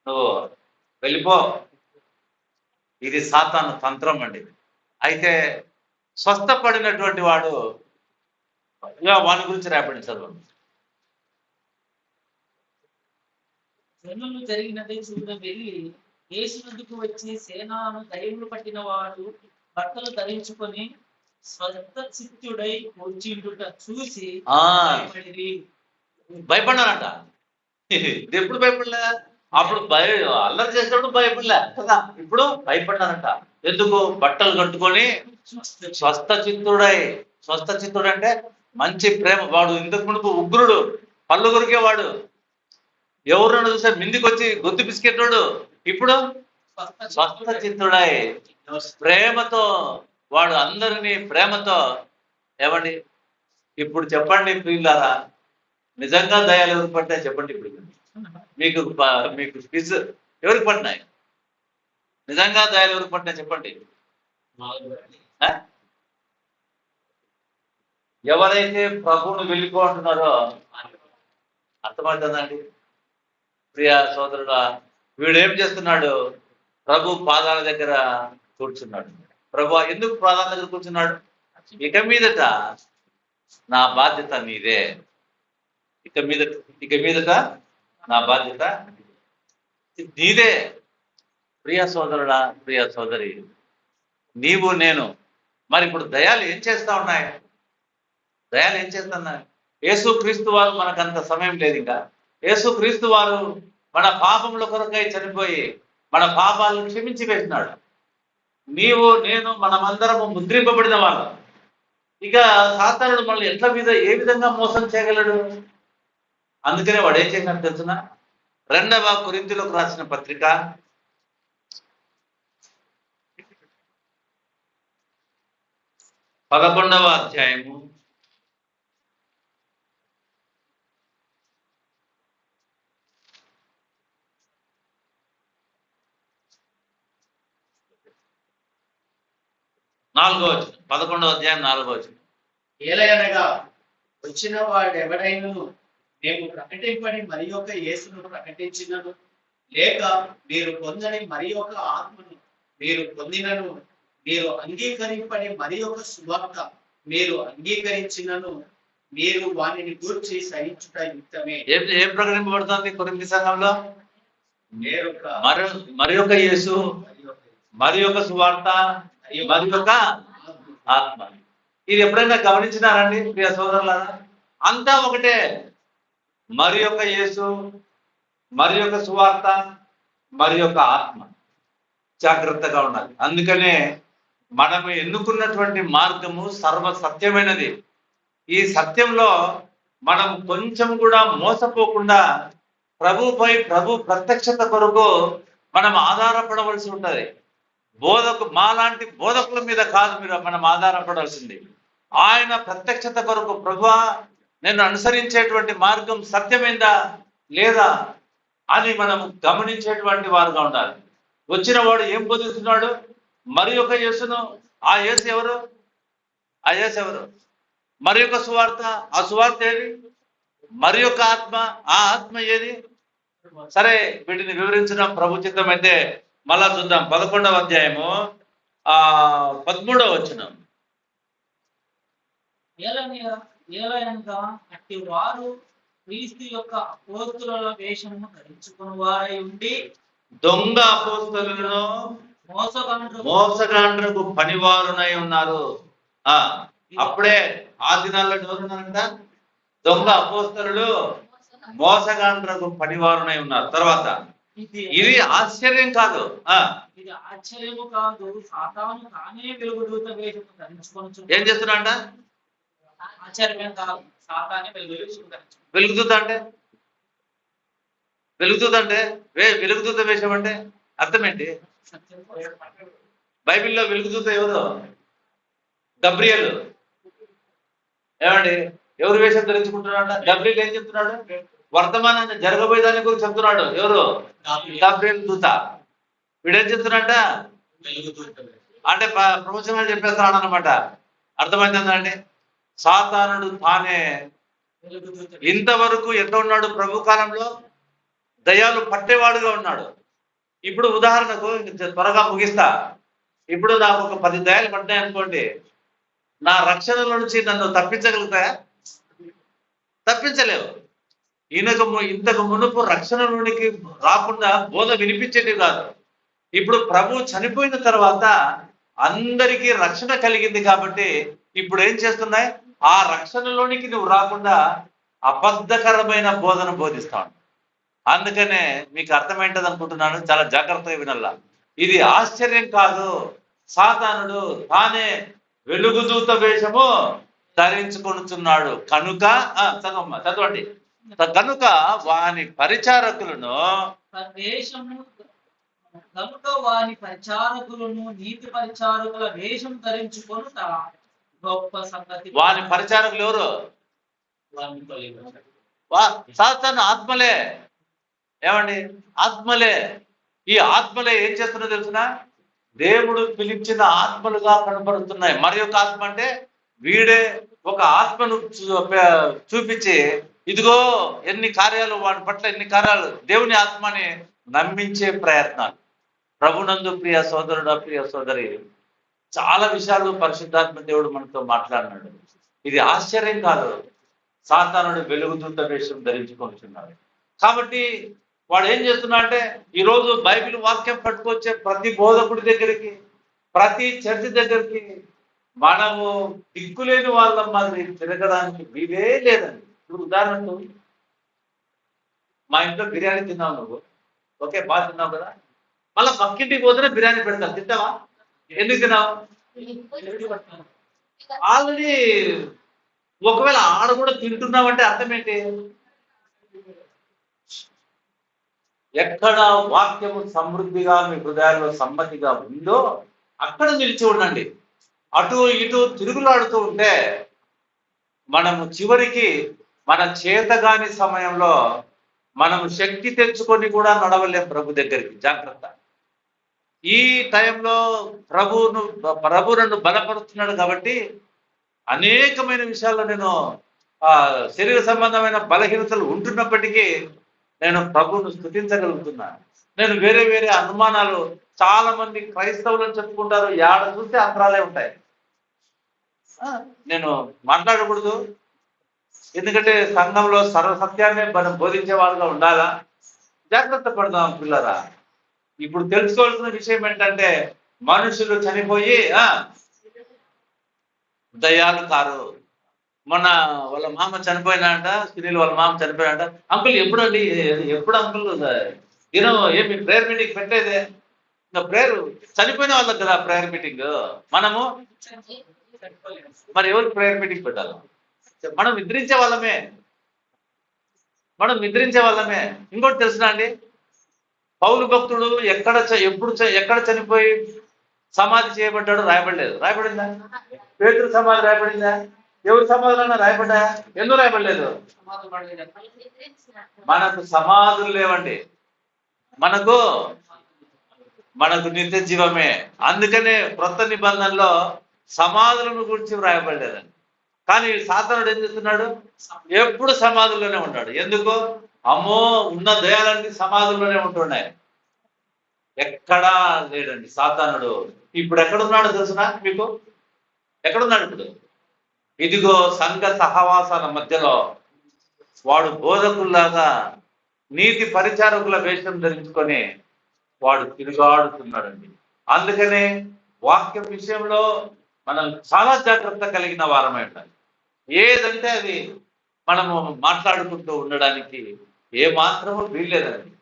నువ్వు వెళ్ళిపో. ఇది సాతాను తంత్రం అండి. అయితే స్వస్థపడినటువంటి వాడు, వాని గురించి రేపటి చదువు. జనులు జరిగినది చూడ వెళ్ళి యేసునందుకు వచ్చి సేనాను దయ్యములు పట్టిన వాడు బట్టలు ధరించుకొని స్వస్థచిత్తుడై వచ్చిండుట చూసి భయపడ్డారంట. ఎప్పుడు భయపడలే? అప్పుడు అల్లరి చేసినప్పుడు భయపడలే కదా, ఇప్పుడు భయపడ్డారంట. ఎందుకు? బట్టలు కట్టుకొని స్వస్థచిత్తుడై. స్వస్థచిత్తుడు అంటే మంచి ప్రేమ. వాడు ఇంతకు మునుపు ఉగ్రుడు, పళ్ళు కొరికేవాడు, ఎవరన్నా చూసా మిందికి వచ్చి గొంతు పిసికేటోడు. ఇప్పుడు స్వస్థచిత్తుడై ప్రేమతో, వాడు అందరినీ ప్రేమతో. ఏమండి ఇప్పుడు చెప్పండి ప్రియులారా, నిజంగా దయాలు ఎవరికి పట్టినాయి చెప్పండి? ఇప్పుడు మీకు మీకు క్విజ్ ఎవరికి పట్టినాయి? నిజంగా దయాలు ఎవరికి పట్టినాయి చెప్పండి? ఎవరైతే ప్రభువును వెళ్ళిపోతున్నారో, అర్థమవుతుందండి ప్రియ సోదరుడా? వీడేం చేస్తున్నాడు? ప్రభు పాదాల దగ్గర కూర్చున్నాడు. ప్రభు ఎందుకు పాదాల దగ్గర కూర్చున్నాడు? ఇక మీదట నా బాధ్యత నీదే. ఇక మీదట నా బాధ్యత నీదే. ప్రియ సోదరుడా, ప్రియ సోదరి, నీవు నేను మరి ఇప్పుడు దయాలు ఏం చేస్తా ఉన్నాయి? దయాలు ఏం చేస్తున్నాయి? యేసు క్రీస్తు వారు మనకంత సమయం లేదు. ఇంకా యేసు క్రీస్తు వారు మన పాపముల కొరకై చనిపోయి మన పాపాలను క్షమించి వేసినాడు. నీవు నేను మనమందరము ముద్రింపబడిన వాళ్ళం. ఇక సాతానుడు మనల్ని ఏ విధంగా మోసం చేయగలడు? అందుకనే వాడు ఏం చేసినాడు తెలుసునా? 2వ కొరింథీయులకు రాసిన పత్రిక 11వ అధ్యాయము 4వ వచనం. 11వ అధ్యాయం 4వ వచనం. ఏలయనగా వచ్చిన వాడెవడైనను మేము ప్రకటింపని మరి యొక్క యేసును ప్రకటించినను, లేక మీరు పొందని మరి యొక్క ఆత్మను మీరు పొందినను, మీరు అంగీకరింపని మరి యొక్క సువార్త మీరు అంగీకరించినను, మీరు వానిని గూర్చి సహించుట యుక్తమే. ఏం ప్రకటింపబడుతుంది కొరింథీ సంఘంలో? మరి యొక్క యేసు, మరి యొక్క సువార్త, మరి యొక్క ఆత్మ. ఇది ఎప్పుడైనా గమనించినారండి ప్రియ సోదరులారా? అంతా ఒకటే. మరి యొక్క యేసు, మరి యొక్క సువార్త, మరి యొక్క ఆత్మ. జాగ్రత్తగా ఉండాలి. అందుకనే మనము ఎన్నుకున్నటువంటి మార్గము సర్వ సత్యమైనది. ఈ సత్యంలో మనం కొంచెం కూడా మోసపోకుండా ప్రభుపై, ప్రభు ప్రత్యక్షత కొరకు మనం ఆధారపడవలసి ఉంటుంది. మాలాంటి బోధకుల మీద కాదు మనం ఆధారపడాల్సింది. ఆయన ప్రత్యక్షత కొరకు, ప్రభువా నేను అనుసరించేటువంటి మార్గం సత్యమైందా లేదా అని మనం గమనించేటువంటి వారుగా ఉండాలి. వచ్చిన వాడు ఏం బోధిస్తున్నాడు? మరి యొక్క యేసును. ఆ యేసు ఎవరు? ఆ యేసు ఎవరు? మరి యొక్క సువార్త. ఆ సువార్త ఏది? మరి యొక్క ఆత్మ. ఆ ఆత్మ ఏది? సరే, వీటిని వివరించడం ప్రభు చిత్తం అయితే మళ్ళా చూద్దాం. 11వ అధ్యాయము 13వ వచనం. ఏలయనగా అట్టి వారు క్రీస్తు యొక్క అపోస్తలుల వేషము ధరించుకుని వారై ఉండి దొంగ అపోస్తలులను మోసగాండ్రకు పనివారునై ఉన్నారు. అప్పుడే ఆ దినాల్లో ఎవరున్నారంట? దొంగ అపోస్తలులు మోసగాండ్రకు పనివారునై ఉన్నారు. తర్వాత ఇది ఆశ్చర్యం కాదు. ఇది ఆశ్చర్యము కాదు, సాతాను తానే వెలుగుదూత వేషము ధరించుకొనుచు. ఏం చేస్తున్నాడ? ఆశ్చర్యం కాదు, సాతానే వెలుగుదూత ధరించు. వెలుగుదూత అంటే వెలుగుదూత వేషం అంటే అర్థం ఏంటి? బైబిల్లో వెలుగుదూత ఎవరు? గబ్రియలు. ఏమండి, ఎవరు వేషం ధరించుకుంటున్నాడు? గబ్రియల్ ఏం చెప్తున్నాడు? వర్తమానాన్ని జరగబోయే దాని గురించి చెప్తున్నాడు. ఎవరు? గబ్రియల్ దూత. వీడేం చెప్తున్నాడ? అంటే ప్రవచనాలు చెప్పేస్తున్నాడు అనమాట. అర్థమైందండి? సాతానుడు తానే ఇంతవరకు ఎట్లా ఉన్నాడు? ప్రభు కాలంలో దయ్యాలు పట్టేవాడుగా ఉన్నాడు. ఇప్పుడు ఉదాహరణకు త్వరగా ముగిస్తా. ఇప్పుడు నాకు ఒక 10 దయాలు పడ్డాయి అనుకోండి, నా రక్షణలో నుంచి నన్ను తప్పించగలుగుతాయా? తప్పించలేవు. ఇంతకు మునుపు రక్షణలోనికి రాకుండా బోధ వినిపించేది కాదు. ఇప్పుడు ప్రభు చనిపోయిన తర్వాత అందరికీ రక్షణ కలిగింది కాబట్టి ఇప్పుడు ఏం చేస్తున్నాయి? ఆ రక్షణలోనికి నువ్వు రాకుండా అబద్ధకరమైన బోధన బోధిస్తాను. అందుకనే మీకు అర్థమైంటది అనుకుంటున్నాను. చాలా జాగ్రత్తగా వినల్లా. ఇది ఆశ్చర్యం కాదు, సాతానుడు తానే వెలుగుదూత వేషము ధరించుకొనుచున్నాడు కనుక చదవండి. కనుక వాని పరిచారకులను నీతి పరిచారకుల వేషం ధరించుకొనుట గొప్ప సంగతి. వాని పరిచారకులు ఎవరు? సాతాను ఆత్మలే. ఏమండి? ఆత్మలే. ఈ ఆత్మలే ఏం చేస్తున్నా తెలుసిన? దేవుడు పిలిచిన ఆత్మలుగా కనపడుతున్నాయి. మరి ఒక ఆత్మ అంటే వీడే ఒక ఆత్మను చూపించి, ఇదిగో ఎన్ని కార్యాలు, వాడి పట్ల ఎన్ని కార్యాలు, దేవుని ఆత్మని నమ్మించే ప్రయత్నాలు. ప్రభునందు ప్రియ సోదరుడు, ప్రియ సోదరి, చాలా విషయాలు పరిశుద్ధాత్మ దేవుడు మనతో మాట్లాడినాడు. ఇది ఆశ్చర్యం కాదు. సాతానుడు వెలుగుదూత వేషం ధరించుకొనిచున్నాడు. కాబట్టి వాడు ఏం చేస్తున్నా అంటే, ఈరోజు బైబిల్ వాక్యం పట్టుకొచ్చే ప్రతి బోధకుడి దగ్గరికి, ప్రతి చర్చి దగ్గరికి మనము దిక్కులేని వాళ్ళ మాదిరి తిరగడానికి వీలే లేదండి. ఇప్పుడు ఉదాహరణకు మా ఇంట్లో బిర్యానీ తిన్నావు నువ్వు, ఓకే, బాగా తిన్నావు కదా, మళ్ళీ పక్కింటికి పోతేనే బిర్యానీ పెడతాను. తింటావా? ఎందుకు తిన్నావు? ఆల్రెడీ ఒకవేళ ఆడ కూడా తింటున్నావంటే అర్థం ఏంటి? ఎక్కడ వాక్యము సమృద్ధిగా మీ హృదయాల్లో సమ్మతిగా ఉందో అక్కడ నిలిచి ఉండండి. అటు ఇటు తిరుగులాడుతూ ఉంటే మనము చివరికి మన చేతగాని సమయంలో మనము శక్తి తెచ్చుకొని కూడా నడవలేం ప్రభు దగ్గరికి. జాగ్రత్త. ఈ టైంలో ప్రభు నన్ను బలపరుస్తున్నాడు కాబట్టి అనేకమైన విషయాల్లో నేను శరీర సంబంధమైన బలహీనతలు ఉంటున్నప్పటికీ నేను ప్రభువును స్తుతించగలుగుతున్నాను. నేను వేరే వేరే అనుమానాలు, చాలా మంది క్రైస్తవులను చెప్పుకుంటారు, ఏడ చూస్తే అంతరాలే ఉంటాయి. నేను మాట్లాడకూడదు, ఎందుకంటే సంఘంలో సర్వసత్యాన్ని మనం బోధించే వాళ్ళగా ఉండాలా. జాగ్రత్త పడదాం పిల్లరా. ఇప్పుడు తెలుసుకోవాల్సిన విషయం ఏంటంటే, మనుషులు చనిపోయి దయ్యాలు కారు. మొన్న వాళ్ళ మామ చనిపోయినాడంట, సునీల్ వాళ్ళ మామ చనిపోయినాడంట. అంకుల్ ఎప్పుడండి? ఎప్పుడు అంకుల్? ఏమి ప్రేయర్ మీటింగ్ పెట్టేదే? ఇంకా ప్రేయర్ చనిపోయిన వాళ్ళకి కదా ప్రేయర్ మీటింగ్. మనము మరి ఎవరికి ప్రేయర్ మీటింగ్ పెట్టాలి? మనం నిద్రించే వాళ్ళమే. ఇంకోటి తెలుసునా అండి, పౌలు భక్తుడు ఎక్కడ చనిపోయి సమాధి చేయబడ్డాడు రాయబడలేదు. రాయబడిందా? పేతురు సమాధి రాయబడిందా? ఎవరి సమాధులన్నా రాయబడ్డా? ఎందుకు రాయబడలేదు? మనకు సమాధులు లేవండి. మనకు నిత్య జీవమే. అందుకనే క్రొత్త నిబంధనలో సమాధులను గురించి రాయబడలేదండి. కానీ సాతానుడు ఏం చేస్తున్నాడు? ఎప్పుడు సమాధుల్లోనే ఉన్నాడు. ఎందుకు? అమ్మో, ఉన్న దయాలన్నీ సమాధుల్లోనే ఉంటున్నాయి. ఎక్కడా లేడండి సాతానుడు. ఇప్పుడు ఎక్కడున్నాడు తెలుసునా మీకు? ఎక్కడున్నాడు ఇప్పుడు? ఇదిగో సంఘ సహవాసాల మధ్యలో వాడు బోధకుల్లాగా నీతి పరిచారకుల వేషం ధరించుకొని వాడు తిరుగాడుతున్నాడండి. అందుకనే వాక్యం విషయంలో మనం చాలా జాగ్రత్త కలిగిన వారమై ఉండాలి. ఏదంటే అది మనము మాట్లాడుకుంటూ ఉండడానికి ఏ మాత్రమూ వీల్లేదండి.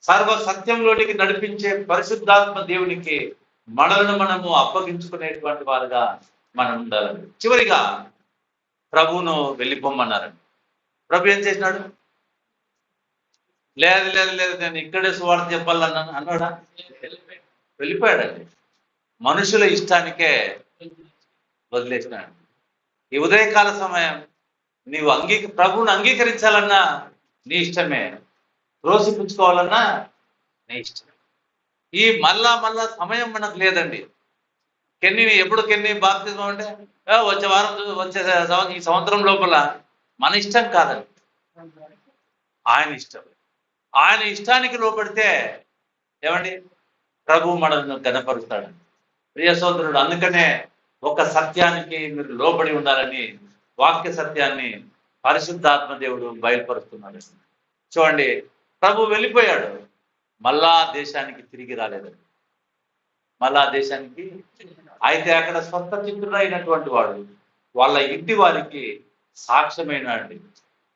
సర్వ సత్యంలోనికి నడిపించే పరిశుద్ధాత్మ దేవునికి మనలను మనము అప్పగించుకునేటువంటి వారుగా మనం ఉండాలండి. చివరిగా ప్రభువును వెళ్ళిపోమన్నారండి. ప్రభు ఏం చేసినాడు? లేదు లేదు లేదు, నేను ఇక్కడే సువార్త చెప్పాలన్నాను అన్నాడా? వెళ్ళిపోయాడండి. మనుషుల ఇష్టానికే వదిలేసినాడు. ఈ ఉదయకాల సమయం నీవు ప్రభువును అంగీకరించాలన్నా నీ ఇష్టమే, రోసిపుచ్చుకోవాలన్నా నీ ఇష్టమే. ఈ మళ్ళా సమయం మనకు లేదండి. ఎప్పుడు బాప్తిజం అంటే వచ్చే వారం, ఈ సంవత్సరం లోపల మన ఇష్టం కాదండి, ఆయన ఇష్టం. ఆయన ఇష్టానికి లోపడితే ఏమండి ప్రభు మనల్ని ఘనపరుస్తాడు. ప్రియ సోదరుడు, అందుకనే ఒక సత్యానికి మీరు లోబడి ఉండాలని వాక్య సత్యాన్ని పరిశుద్ధాత్మ దేవుడు బయలుపరుస్తున్నాడు. చూడండి, ప్రభు వెళ్ళిపోయాడు, మళ్ళా దేశానికి తిరిగి రాలేదండి. మళ్ళా దేశానికి అయితే అక్కడ స్వస్థ చిత్తుడు అయినటువంటి వాడు వాళ్ళ ఇంటి వారికి సాక్ష్యమైనాడు.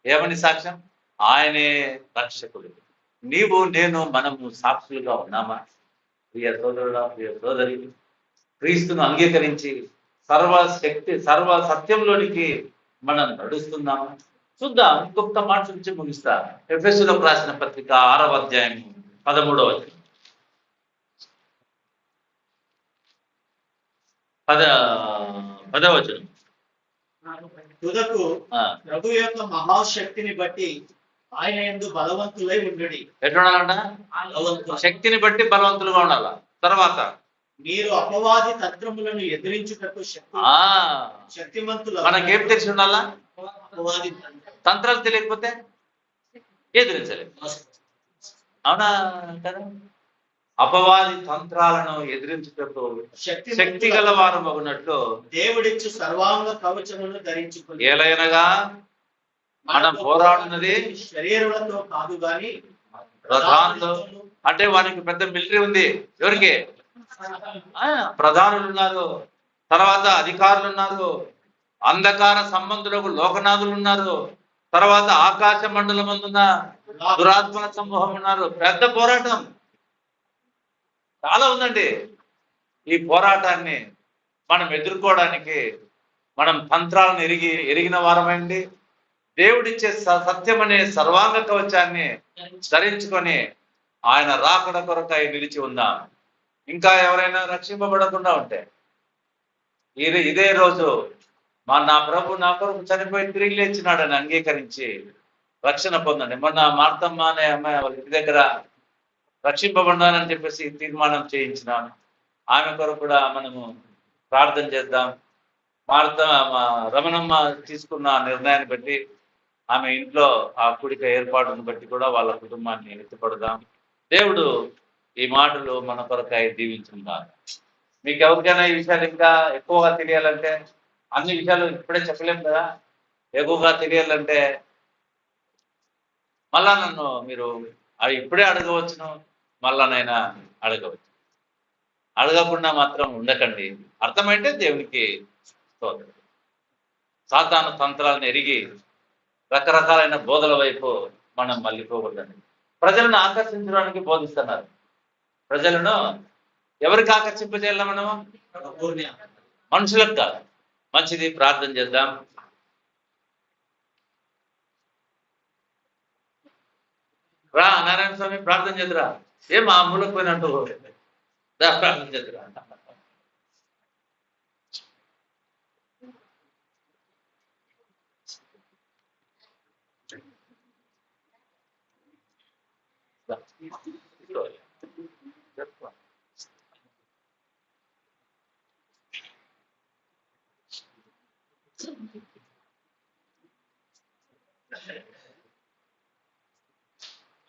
ఏమని సాక్ష్యం? ఆయనే రక్షకుడు. నీవు నేను మనము సాక్షులుగా ఉన్నామా? ప్రియ సోదరుడా, ప్రియ సోదరి, క్రీస్తును అంగీకరించి సర్వ సత్యంలోనికి మనం నడుస్తున్నాము. చూద్దాం, ఇంకొక మాట నుంచి ముగిస్తా. ఎఫెసీయులకు రాసిన పత్రిక 6వ అధ్యాయం 13వ వచనం. 10వ వచనం. తుదకు ప్రభు యొక్క మహాశక్తిని బట్టి ఆయన యందు బలవంతులై ఉండుడి. ఎట్లుండాలంట? శక్తిని బట్టి బలవంతులుగా ఉండాల. తర్వాత మీరు అపవాది తంత్రములను ఎదిరించుటకు శక్తిమంతులు. మనకేం తెలిసి ఉండాలా? అపవాది తంత్రాలు తెలియకపోతే ఎదిరించలేదు. అవునా కదా? అపవాది తంత్రాలను ఎదిరించుటకు శక్తి గల వారు మగునట్లు దేవుడిచ్చు సర్వాంగ కవచములను ధరించుకుని. ఏలైనగా మనం పోరాడున్నది శరీరులతో కాదు గాని ప్రధానులు. అంటే వారికి పెద్ద మిలిటరీ ఉంది. ఎవరికి? ప్రధానులు ఉన్నారు, తర్వాత అధికారులు ఉన్నారు, అంధకార సంబంధులకు లోకనాథులు ఉన్నారు, తర్వాత ఆకాశ మండలం అందున్న దురాత్మల సమూహం ఉన్నారు. పెద్ద పోరాటం చాలా ఉందండి. ఈ పోరాటాన్ని మనం ఎదుర్కోవడానికి మనం తంత్రాలను ఎరిగిన వారమైంది. దేవుడిచ్చే సత్యం అనే సర్వాంగ కవచాన్ని ధరించుకొని ఆయన రాకడ కొరకై నిలిచి ఉందాం. ఇంకా ఎవరైనా రక్షింపబడకుండా ఉంటే ఇదే రోజు నా ప్రభు నా కొరకు చనిపోయి తిరిగి లేచినాడని అంగీకరించి రక్షణ పొందండి. మొన్న మార్తమ్మ అనే అమ్మాయి వాళ్ళ ఇంటి దగ్గర రక్షింపబడ్డానని చెప్పేసి తీర్మానం చేయించినాం. ఆమె కొరకు కూడా మనము ప్రార్థన చేద్దాం. రమణమ్మ తీసుకున్న నిర్ణయాన్ని బట్టి ఆమె ఇంట్లో ఆ కూడిక ఏర్పాటును బట్టి కూడా వాళ్ళ కుటుంబాన్ని ఎత్తుపడదాం. దేవుడు ఈ మాటలు మన కొరకై దీవించుకుంటారు. మీకు ఎవరికైనా ఈ విషయాలు ఇంకా ఎక్కువగా తెలియాలంటే, అన్ని విషయాలు ఇప్పుడే చెప్పలేము కదా, ఎక్కువగా తెలియాలంటే మళ్ళా నన్ను మీరు ఇప్పుడే అడగవచ్చును, మళ్ళానైనా అడగవచ్చు. అడగకుండా మాత్రం ఉండకండి. అర్థమైతే దేవునికి స్తోత్రం. సాతాను తంత్రాలను ఎరిగి రకరకాలైన బోధల వైపు మనం మళ్ళీపోకూడదండి. ప్రజలను ఆకర్షించడానికి బోధిస్తున్నారు. ప్రజలను ఎవరికి ఆకర్షింపజేయాలి? మనము మనుషులకు కాదు. మంచిది, ప్రార్థన చేద్దాం. రా నారాయణ స్వామి, ప్రార్థన చేద్దురా. ఏం ఆ మూలకు పోయినట్టు ప్రార్థన చేద్దురా.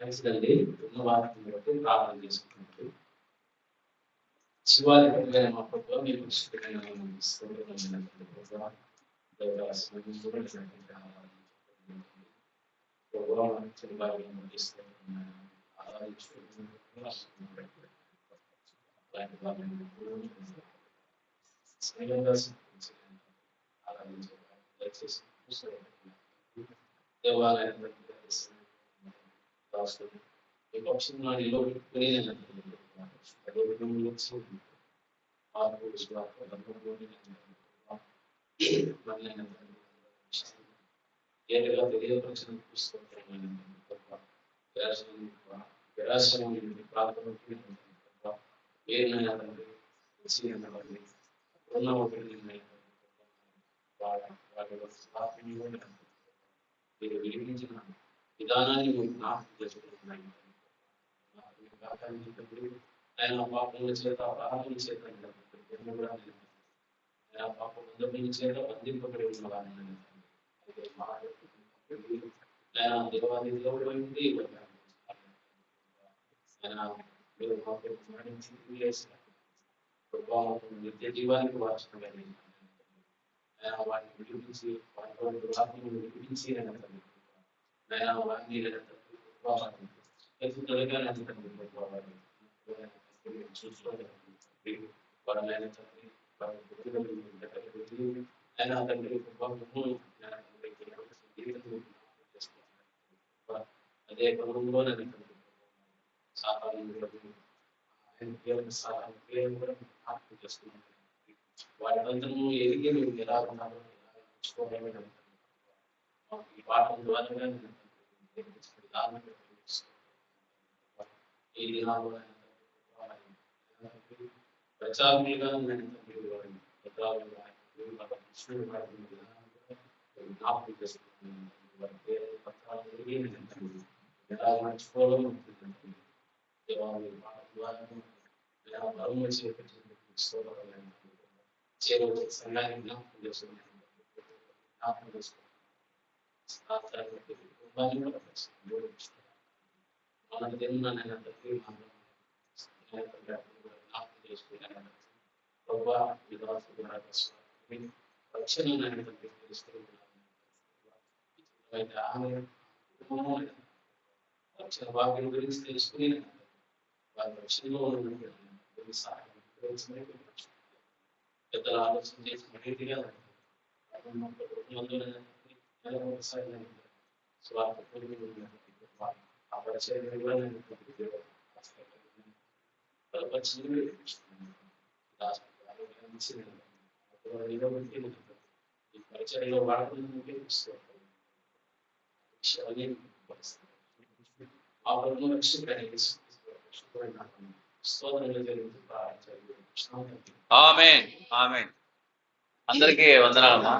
కలిసి ఉన్నవారిని బట్టి ప్రార్థన చేసుకుంటూ శివాది అప్పట్లో మీకు దేవాలయం విపక్షంలో నిలబెట్టుకుని నేను అదే విధంగా ఏటగా తెలియపరిచిన పుస్తకం ప్రార్థన ఏమైనా తండ్రి ఉన్న ఒకటి మీరు విడిపించిన విధానాన్ని మీరు జ్ఞాపకం చేసుకుంటున్నాయి. ఆయన పాపముల చేత అపరాధముల చేత ఆయన పాపం చేత బంధింపబడి ఉన్నవారిని ఆయన దేవాది దేవుడు అయింది. ఆయన మీరు మాకు మరణించి నిత్య జీవానికి వార్చిన ఆయన వారిని విడిపించి వారిని విడిపించి ఆయన వారిని ఆయన తండ్రి అదే క్రమంలో వారి బంధము ఎదిగి మీరు ఎలా ఉన్నారో ఈ పాఠం ద్వారా ఈ దినాల్లో ప్రచారులుగా జ్ఞాపకం చేసుకుంటున్నాను. ఎలా నడుచుకోవాలో సంఘాన్ని జ్ఞాపకం చేసుకున్నాను. మన తిన్నాను రక్షణ భాగ్యం గురించి తెలుసుకుని వారి రక్షణలో పెద్దలు ఆలోచన చేసిన రీతిగా ఆ పరిచయం ఈ పరిచయంలో వాడుకుంటే ఆ ప్రభుత్వం స్తోత్రంలో జరిగింది. ఆమేన్ ఆమేన్. అందరికీ వందనాలమ్మా.